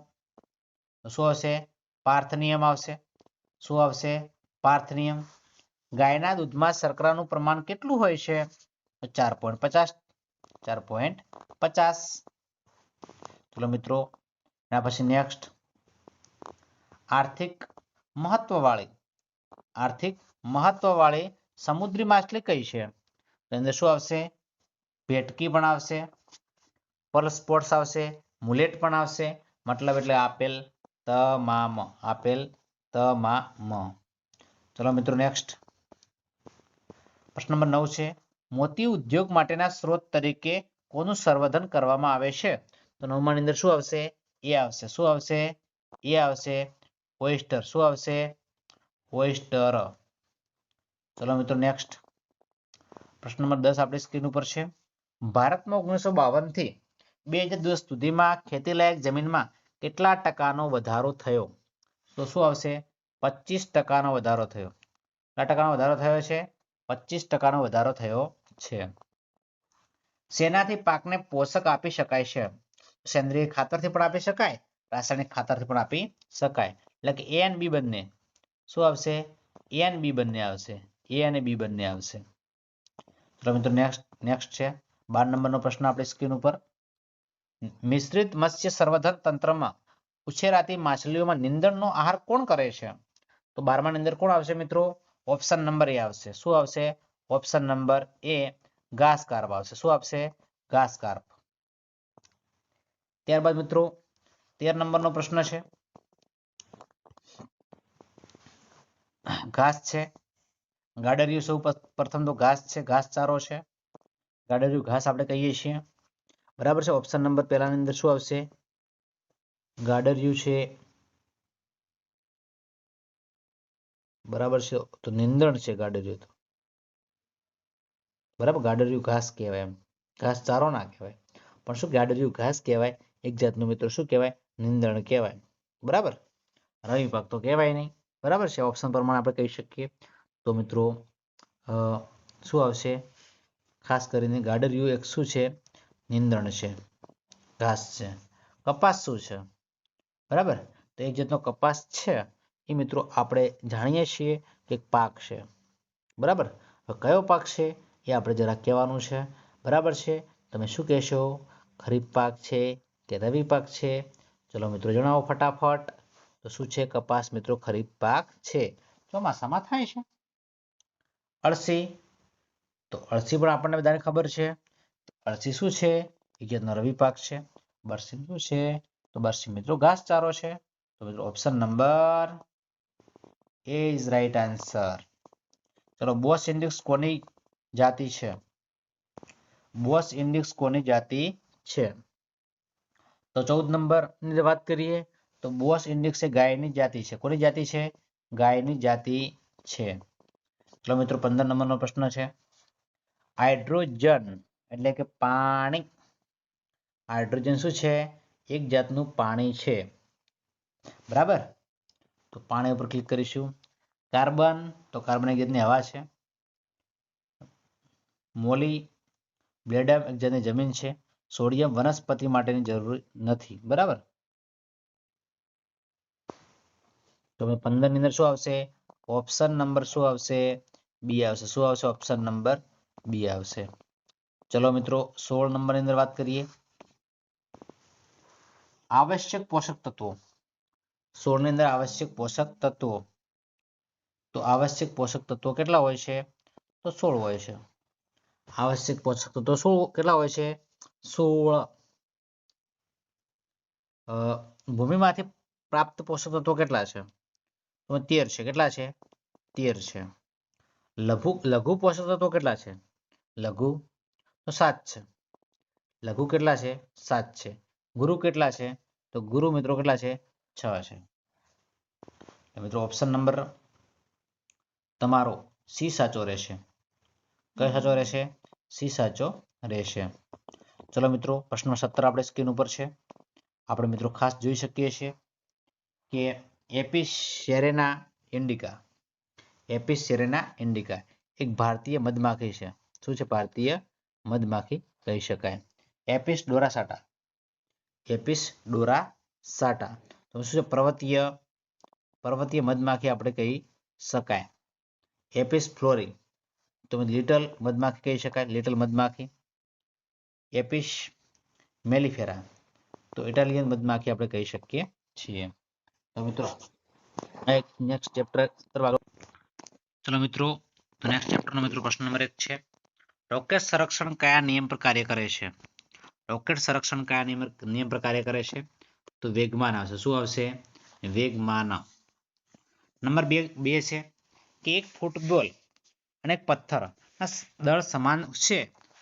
તો શું આવશે? પાર્થનિયમ આવશે. શું આવશે? પાર્થનિયમ. ગાયના દૂધમાં શર્કરાનું પ્રમાણ કેટલું હોય છે? 4.50. 4.50. ચલો મિત્રો, એના પછી નેક્સ્ટ, આર્થિક મહત્વવાળી સમુદ્રી માછલી કઈ છે? તેની અંદર શું આવશે? ભેટકી પણ આવશે, પર્લ સ્પોટ્સ આવશે, મુલેટ પણ આવશે. મતલબ એટલે આપેલ તમામ. આપેલ તમામ. ચલો મિત્રો નેક્સ્ટ, પ્રશ્ન નંબર 9 છે, મોતી ઉદ્યોગ માટેના સ્ત્રોત તરીકે કોનું સંવર્ધન કરવામાં આવે છે? તો 9 ની અંદર શું આવશે? એ આવશે. શું આવશે? એ આવશે ઓયસ્ટર. શું આવશે? ઓયસ્ટર. ચલો મિત્રો નેક્સ્ટ, પ્રશ્ન નંબર 10 આપણી સ્ક્રીન ઉપર છે. ભારતમાં 1952 થી 2010 સુધીમાં ખેતીલાયક જમીનમાં કેટલા ટકાનો વધારો થયો? તો શું આવશે? 25% વધારો થયો. કેટલા ટકાનો વધારો થયો છે? 25% વધારો થયો છે. શેનાથી પાકને પોષક આપી શકાય છે? સેન્દ્રિય ખાતરથી પણ આપી શકાય, રાસાયણિક ખાતરથી પણ આપી શકાય. એટલે કે એ અને બી બંને. શું આવશે? એ અને બી બંને આવશે. એ અને બી બંને આવશે. ચલો મિત્રો નેક્સ્ટ છે 12 નંબરનો પ્રશ્ન આપણી સ્ક્રીન ઉપર. મિશ્રિત મત્સ્ય સંવર્ધન તંત્રમાં ઉછેરાતી માછલીઓમાં નિંદણનો આહાર કોણ કરે છે? તો 12મા ની અંદર કોણ આવશે મિત્રો? ઓપ્શન નંબર એ આવશે. શું આવશે? ઓપ્શન નંબર એ ઘાસ કાર્પ આવશે. શું આવશે? ઘાસ કાર્પ. ત્યારબાદ મિત્રો 13 નંબરનો પ્રશ્ન છે, ઘાસ છે, ગાડરિયું સૌ પ્રથમ તો ઘાસ છે, ઘાસચારો છે. ગાડરિયું ઘાસ આપણે કહીએ છીએ. બરાબર છે. ઓપ્શન નંબર પહેલાની અંદર શું આવશે? ગાડરિયું છે. બરાબર છે. તો નિંદણ છે ગાડરિયું. તો બરાબર, ગાડરિયું ઘાસ કહેવાય. એમ ઘાસચારો ના કહેવાય, પણ શું ગાડરિયું ઘાસ કહેવાય? એક જાતનું મિત્રો શું કહેવાય? નિંદણ કહેવાય. બરાબર, રવિ પાક તો કહેવાય નહીં. બરાબર છે. ઓપ્શન પ્રમાણે આપણે કહી શકીએ. તો મિત્રો શું આવશે? ખાસ કરીને ગાડરિયું એક શું છે? નિંદણ છે, ઘાસ છે. કપાસ શું છે? બરાબર, તો એક જાતનો કપાસ છે. એ મિત્રો આપણે જાણીએ છીએ કે પાક છે. બરાબર, કયો પાક છે એ આપણે જરા કહેવાનું છે. બરાબર છે. તમે શું કહેશો? ખરીફ પાક છે કે રવિ પાક છે? ચલો મિત્રો જણાવો ફટાફટ. તો શું છે? કપાસ મિત્રો ખરીફ પાક છે. ચોમાસામાં થાય છે. અળસી, તો અળસી પણ આપણને બધાને ખબર છે. અળસી શું છે? એ જાતનો રવિ પાક છે. બરસી શું છે? તો બરસી મિત્રો ઘાસચારો છે. તો મિત્રો option number A is right answer. ચલો, બોસ ઇન્ડિક્સ કોની જાતિ છે? બોસ ઇન્ડિક્સ કોની જાતિ છે? તો 14 નંબર ની વાત કરીએ તો બોસ ઇન્ડિક્સ એ ગાયની જાતિ છે. કોની જાતિ છે? ગાયની જાતિ છે. ચલો મિત્રો 15 નંબરનો પ્રશ્ન છે, હાઇડ્રોજન એટલે કે પાણી. હાઇડ્રોજન શું છે? એક જાતનું પાણી છે. બરાબર, તો પાણી ઉપર ક્લિક કરીશું. કાર્બન, તો કાર્બન એક જાતની હવા છે. મોલી બ્લેડમ એક જાતની જમીન છે. સોડિયમ વનસ્પતિ માટેની જરૂર નથી. બરાબર, તો 15 ની અંદર શું આવશે? ઓપ્શન નંબર શું આવશે? બી આવશે. શું આવશે? ઓપ્શન નંબર બી આવશે. ચલો મિત્રો 16 નંબરની અંદર વાત કરીએ, આવશ્યક પોષક તત્વો. 16 ની અંદર આવશ્યક પોષક તત્વો. તો આવશ્યક પોષક તત્વો કેટલા હોય છે? તો 16 હોય છે. આવશ્યક પોષક તત્વો શું કેટલા હોય છે? 16. ભૂમિમાંથી પ્રાપ્ત પોષક તત્વો કેટલા છે? તો 13 છે. કેટલા છે? 13 છે. લઘુ પોષક તત્વો કેટલા છે? લઘુ તો 7 છે. લઘુ કેટલા છે? 7 છે. ગુરુ કેટલા છે? તો ગુરુ મિત્રો કેટલા છે? 6 છે. મિત્રો ઓપ્શન નંબર તમારો સી સાચો રહેશે. કયો સાચો રહેશે? સી સાચો રહેશે. ચલો મિત્રો, પ્રશ્ન 17 આપણે સ્ક્રીન ઉપર છે. આપણે મિત્રો ખાસ જોઈ શકીએ છીએ કે એપિસ સેરેના ઇન્ડિકા, એપિસ સેરેના ઇન્ડિકા એક ભારતીય મધમાખી છે. શું છે? ભારતીય મધમાખી કહી શકાય. એપિસ ડોરાસાટા, એપિસ ડોરાસાટા તો શું છે? પર્વતીય મધમાખી આપણે કહી શકાય. એપિસ ફ્લોરી તો લિટલ મધમાખી કહી શકાય, લિટલ મધમાખી. એપિસ મેલિફેરા તો ઇટાલિયન મધમાખી આપણે કહી શકીએ છીએ. તો મિત્રો નેક્સ્ટ ચેપ્ટર ચલો મિત્રો, તો નેક્સ્ટ ચેપ્ટરનો મિત્રો પ્રશ્ન નંબર 1 છે. રોકેટ સંરક્ષણ કયા નિયમ પર કાર્ય કરે છે? રોકેટ સંરક્ષણ કયા નિયમ પર કાર્ય કરે છે? તો વેગમાન આવશે. શું આવશે? વેગમાન. નંબર 2 છે કે એક ફૂટબોલ અને એક પથ્થર દળ સમાન છે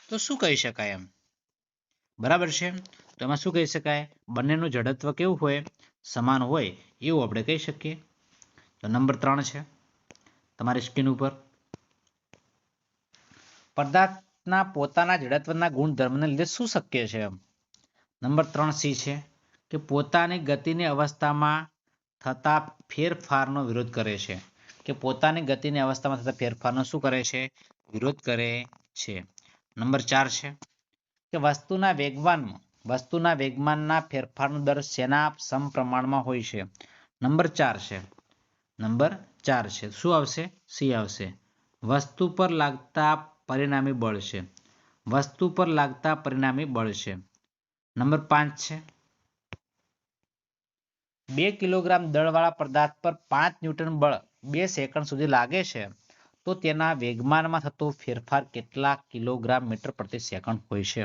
તો શું કહી શકાય? એમ બરાબર છે. તો એમાં શું કહી શકાય? બંનેનું જડત્વ કેવું હોય? સમાન હોય એવું આપણે કહી શકીએ. તો નંબર 3 છે તમારી સ્ક્રીન ઉપર. પદાર્થના પોતાના જડત્વના ગુણધર્મને લીધે શું શક્ય છે? નંબર 3 સી છે કે પોતાની ગતિની અવસ્થામાં થતા ફેરફારનો વિરોધ કરે છે. કે પોતાની ગતિની અવસ્થામાં થતા ફેરફારનો શું કરે છે? વિરોધ કરે છે. નંબર 4 છે કે વસ્તુના વેગમાનના ફેરફારનો દર શેના સમપ્રમાણમાં હોય છે? નંબર 4 છે. નંબર 4 છે. શું આવશે? સી આવશે. વસ્તુ પર લાગતા પરિણામી બળ છે. વસ્તુ પર લાગતા પરિણામી બળ છે. નંબર 5 છે 2 કિલોગ્રામ દળવાળા પદાર્થ પર 5 ન્યૂટન બળ 2 સેકન્ડ સુધી લાગે છે તો તેના વેગમાનમાં થતો ફેરફાર કેટલા કિલોગ્રામ મીટર પ્રતિ સેકન્ડ હોય છે?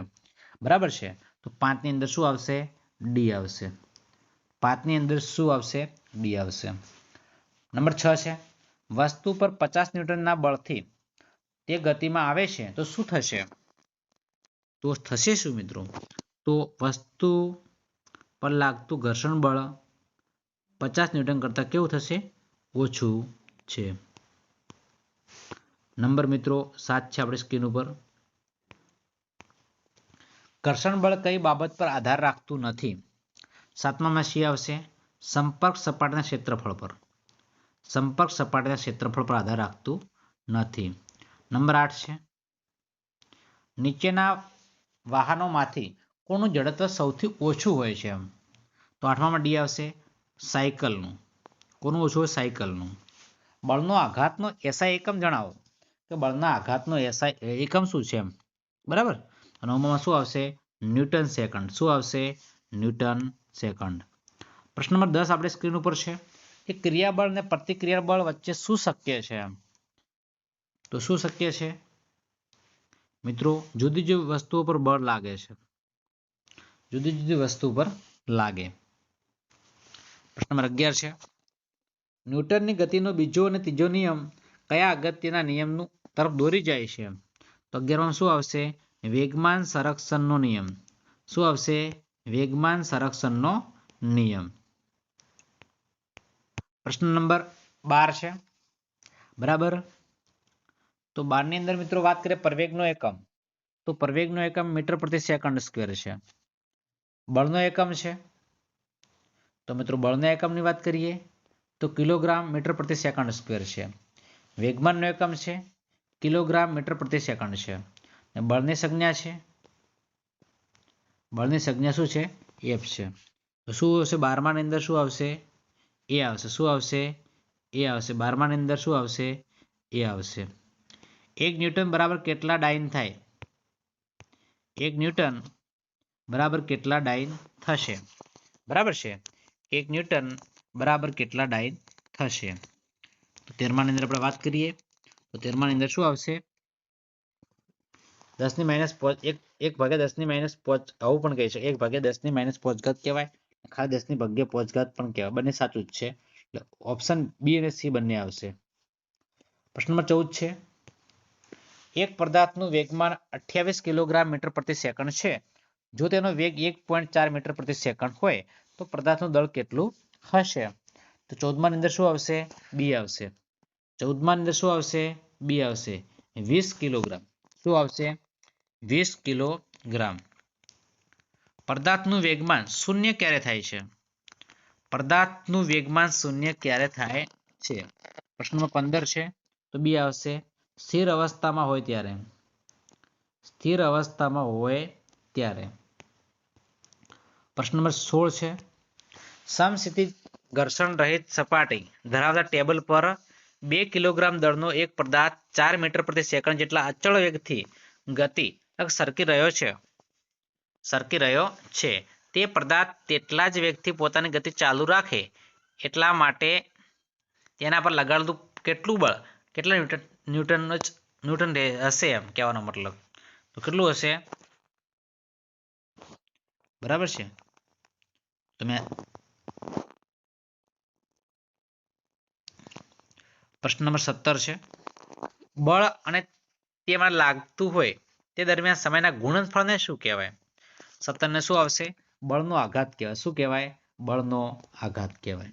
બરાબર છે. તો 5 ની અંદર શું આવશે? ડી આવશે. 5 ની અંદર શું આવશે? ડી આવશે. નંબર 6 છે વસ્તુ પર 50 ન્યૂટનના બળથી તે ગતિમાં આવે છે તો શું થશે? તો થશે શું મિત્રો? તો વસ્તુ પર લાગતું ઘર્ષણ બળ 50 ન્યૂટન કરતા કેવું થશે? ઓછું છે. નંબર મિત્રો 7 છે આપણી સ્ક્રીન ઉપર. ઘર્ષણ બળ કઈ બાબત પર આધાર રાખતું નથી? 7મામાં સી આવશે. સંપર્ક સપાટીના ક્ષેત્રફળ પર. સંપર્ક સપાટીના ક્ષેત્રફળ પર આધાર રાખતું નથી. નંબર 8 છે નીચેના વાહનોમાંથી કોનું જડત્વ સૌથી ઓછું હોય છે? તો 8મામાં ડી આવશે. સાયકલનું. કોનું ઓછું હોય? સાયકલનું. બળનો આઘાતનો એસઆઈ એકમ જણાવો. કે બળના આઘાતનો એસઆઈ એકમ શું છે? બરાબર. અને 9માં શું આવશે? Newton second. શું આવશે? Newton second. પ્રશ્ન નંબર 10 આપણે સ્ક્રીન ઉપર છે કે ક્રિયાબળ અને પ્રતિક્રિયા બળ વચ્ચે શું શક્ય છે? તો શું શક્ય છે? મિત્રો જુદી જુદી વસ્તુઓ પર બળ લાગે છે. જુદી જુદી વસ્તુ પર લાગે. પ્રશ્ન નંબર 11 છે ન્યૂટનની ગતિનો બીજો અને ત્રીજો નિયમ કયા અગત્યના નિયમનું તરફ દોરી જાય છે? તો 11માં શું આવશે? વેગમાન સંરક્ષણનો નિયમ. શું આવશે? વેગમાન સંરક્ષણનો નિયમ. પ્રશ્ન નંબર 12 છે બરાબર. તો 12 ની અંદર મિત્રો વાત કરીએ પ્રવેગનો એકમ. તો પ્રવેગનો એકમ મીટર પ્રતિ સેકન્ડ સ્ક્વેર છે. બળનો એકમ છે તો મિત્રો બળના એકમની વાત કરીએ તો કિલોગ્રામ મીટર પ્રતિ સેકન્ડ સ્ક્વેર છે. વેગમાનનો એકમ છે કિલોગ્રામ મીટર પ્રતિ સેકન્ડ છે. અને બળની સંજ્ઞા છે. બળની સંજ્ઞા શું છે? એફ છે. તો શું આવશે? 12માની અંદર શું આવશે? એ આવશે. શું આવશે? એ આવશે. 12માની અંદર શું આવશે? એ આવશે. 1 ન્યૂટન બરાબર કેટલા ડાઇન થાય? 1 ન્યૂટન બરાબર કેટલા ડાઇન થશે? બરાબર છે. 1 ન્યૂટન બરાબર કેટલા ડાઇન થશે? તો 13માની અંદર આપણે વાત કરીએ તો 13માની અંદર શું આવશે? 10 ની -1 1 ભાગ્યા 10 ની -5 આવું પણ કહી શકે. 1 ભાગ્યા 10 ની -5 ઘાત કહેવાય. ખાલી 10 ની ભાગ્યે 5 ઘાત પણ કહેવાય. બંને સાચું જ છે. એટલે ઓપ્શન બી અને સી બંને આવશે. પ્રશ્ન નંબર 14 છે. એક પદાર્થનું વેગમાન 28 કિલોગ્રામ મીટર પ્રતિ સેકન્ડ છે. જો તેનો વેગ 1.4 મીટર પ્રતિ સેકન્ડ હોય તો પદાર્થનું દળ કેટલું હશે? તો 14 ની અંદર શું આવશે? બી આવશે. 14 ની અંદર શું આવશે? બી આવશે. 20 કિલોગ્રામ. શું આવશે? 20 કિલોગ્રામ. પદાર્થનું વેગમાન શૂન્ય ક્યારે થાય છે? પદાર્થનું વેગમાન શૂન્ય ક્યારે થાય છે? પ્રશ્ન નંબર 15 છે. તો બી આવશે. સ્થિર અવસ્થામાં હોય ત્યારે. સ્થિર અવસ્થામાં હોય ત્યારે. પ્રશ્ન નંબર 16 છે. સમસ્થિતિ ઘર્ષણ રહિત સપાટી ધરાવતા ટેબલ પર 2 કિલોગ્રામ દળનો એક પદાર્થ 4 મીટર પ્રતિ સેકન્ડ જેટલા અચળ વેગથી ગતિ સરકી રહ્યો છે. તે પદાર્થ તેટલા જ વેગથી પોતાની ગતિ ચાલુ રાખે એટલા માટે તેના પર લગાડતું કેટલું બળ કેટલા ન્યૂટન હશે એમ કહેવાનો મતલબ. તો કેટલું હશે? બરાબર છે. તમે પ્રશ્ન નંબર 17 છે. બળ અને તેમાં લાગતું હોય તે દરમિયાન સમયના ગુણનફળને શું કહેવાય? 17 ને શું આવશે? બળનો આઘાત કહેવાય. શું કહેવાય? બળનો આઘાત કહેવાય.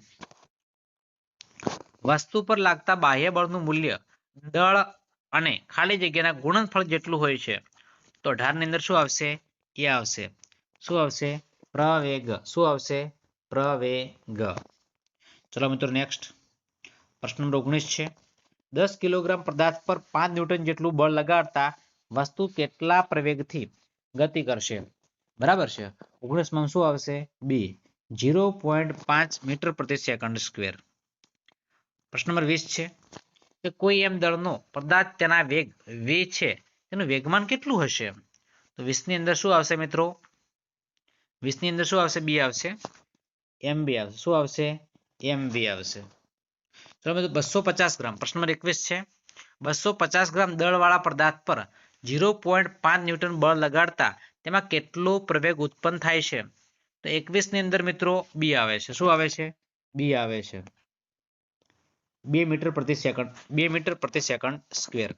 વસ્તુ પર લાગતા બાહ્ય બળનું મૂલ્ય દળ અને ખાલી જગ્યાના ગુણનફળ જેટલું હોય છે. તો 18 ની અંદર શું આવશે? એ આવશે. શું આવશે? પ્રવેગ. શું આવશે? પ્રવેગ. ચલો મિત્રો નેક્સ્ટ. પ્રશ્ન નંબર 19 છે. 10 કિલોગ્રામ પદાર્થ પર 5 ન્યૂટન જેટલું બળ લગાડતા વસ્તુ કેટલા પ્રવેગથી ગતિ કરશે? બરાબર છે. 19 માં શું આવશે? બી. 0.5 મીટર પ્રતિ સેકન્ડ સ્ક્વેર. પ્રશ્ન નંબર 20 છે. કે કોઈ એમ દળનો પદાર્થ તેના વેગ v છે તેનું વેગમાન કેટલું હશે? તો 20 ની અંદર શું આવશે મિત્રો? 20 ની અંદર શું આવશે? બી આવશે. mb આવશે. શું આવશે? mb આવશે. ચલો મિત્રો 250 ગ્રામ. પ્રશ્ન નંબર 21 છે. 250 ગ્રામ દળવાળા પદાર્થ પર 0.5 ન્યૂટન બળ લગાડતા તેમાં કેટલો પ્રવેગ ઉત્પન્ન થાય છે? તો 21 ની અંદર મિત્રો બી આવે છે. શું આવે છે? બી આવે છે. 2 મીટર પ્રતિ સેકન્ડ. 2 મીટર પ્રતિ સેકન્ડ સ્ક્વેર.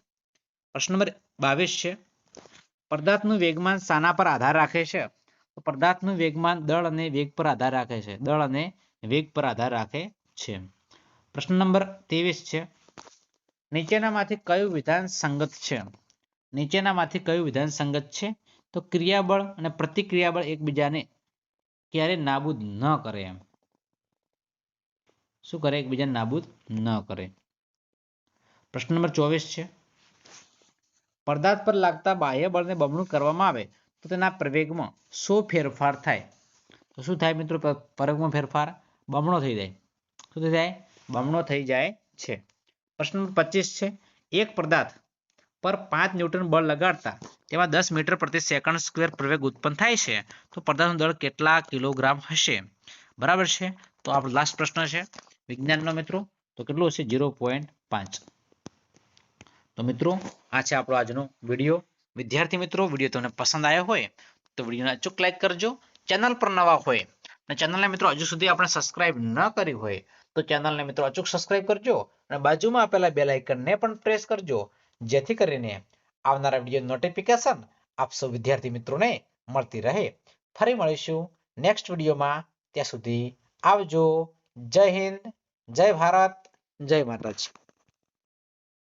પ્રશ્ન નંબર 22 છે. પદાર્થનું વેગમાન શાના પર આધાર રાખે છે? તો પદાર્થનું વેગમાન દળ અને વેગ પર આધાર રાખે છે. દળ અને વેગ પર આધાર રાખે છે. પ્રશ્ન નંબર 23 છે. નીચેનામાંથી કયું વિધાન સંગત છે? નીચેનામાંથી કયું વિધાન સંગત છે? તો ક્રિયાબળ અને પ્રતિક્રિયાબળ એકબીજાને ક્યારે નાબૂદ ન કરે એમ. શું કરે? એકબીજાને નાબૂદ ન કરે. પ્રશ્ન નંબર 24 છે. પદાર્થ પર લાગતા બાહ્ય બળને બમણું કરવામાં આવે તો તેના પ્રવેગમાં શું ફેરફાર થાય? તો શું થાય મિત્રો? પ્રવેગમાં ફેરફાર બમણો થઈ જાય. શું થઈ જાય? બમણો થઈ જાય છે. પ્રશ્ન નંબર 25 છે. એક પદાર્થ પર 5 ન્યૂટન બળ લગાડતા તેમાં 10 મીટર પ્રતિ સેકન્ડ સ્ક્વેર પ્રવેગ ઉત્પન્ન થાય છે તો પદાર્થનું દળ કેટલા કિલોગ્રામ હશે? બરાબર છે. તો આપણો લાસ્ટ પ્રશ્ન છે વિજ્ઞાનનો મિત્રો. તો કેટલું હશે? 0.5. તો મિત્રો આ છે આપણો આજનો વિડીયો. વિદ્યાર્થી મિત્રો, વિડીયો તમને પસંદ આવ્યો હોય તો વિડીયોને અચૂક લાઈક કરજો. ચેનલ પર નવા હોય અને ચેનલને મિત્રો હજુ સુધી આપણે સબસ્ક્રાઇબ ન કરી હોય તો ચેનલને મિત્રો અચૂક સબસ્ક્રાઇબ કરજો અને બાજુમાં આપેલા બેલ આઇકનને પણ પ્રેસ કરજો, જેથી કરીને આવનારા વિડીયો નોટિફિકેશન આપ સૌ વિદ્યાર્થી મિત્રોને મળતી રહે. ફરી મળીશું નેક્સ્ટ વિડીયોમાં. ત્યાં સુધી આવજો. જય હિન્દ, જય ભારત, જય માતાજી.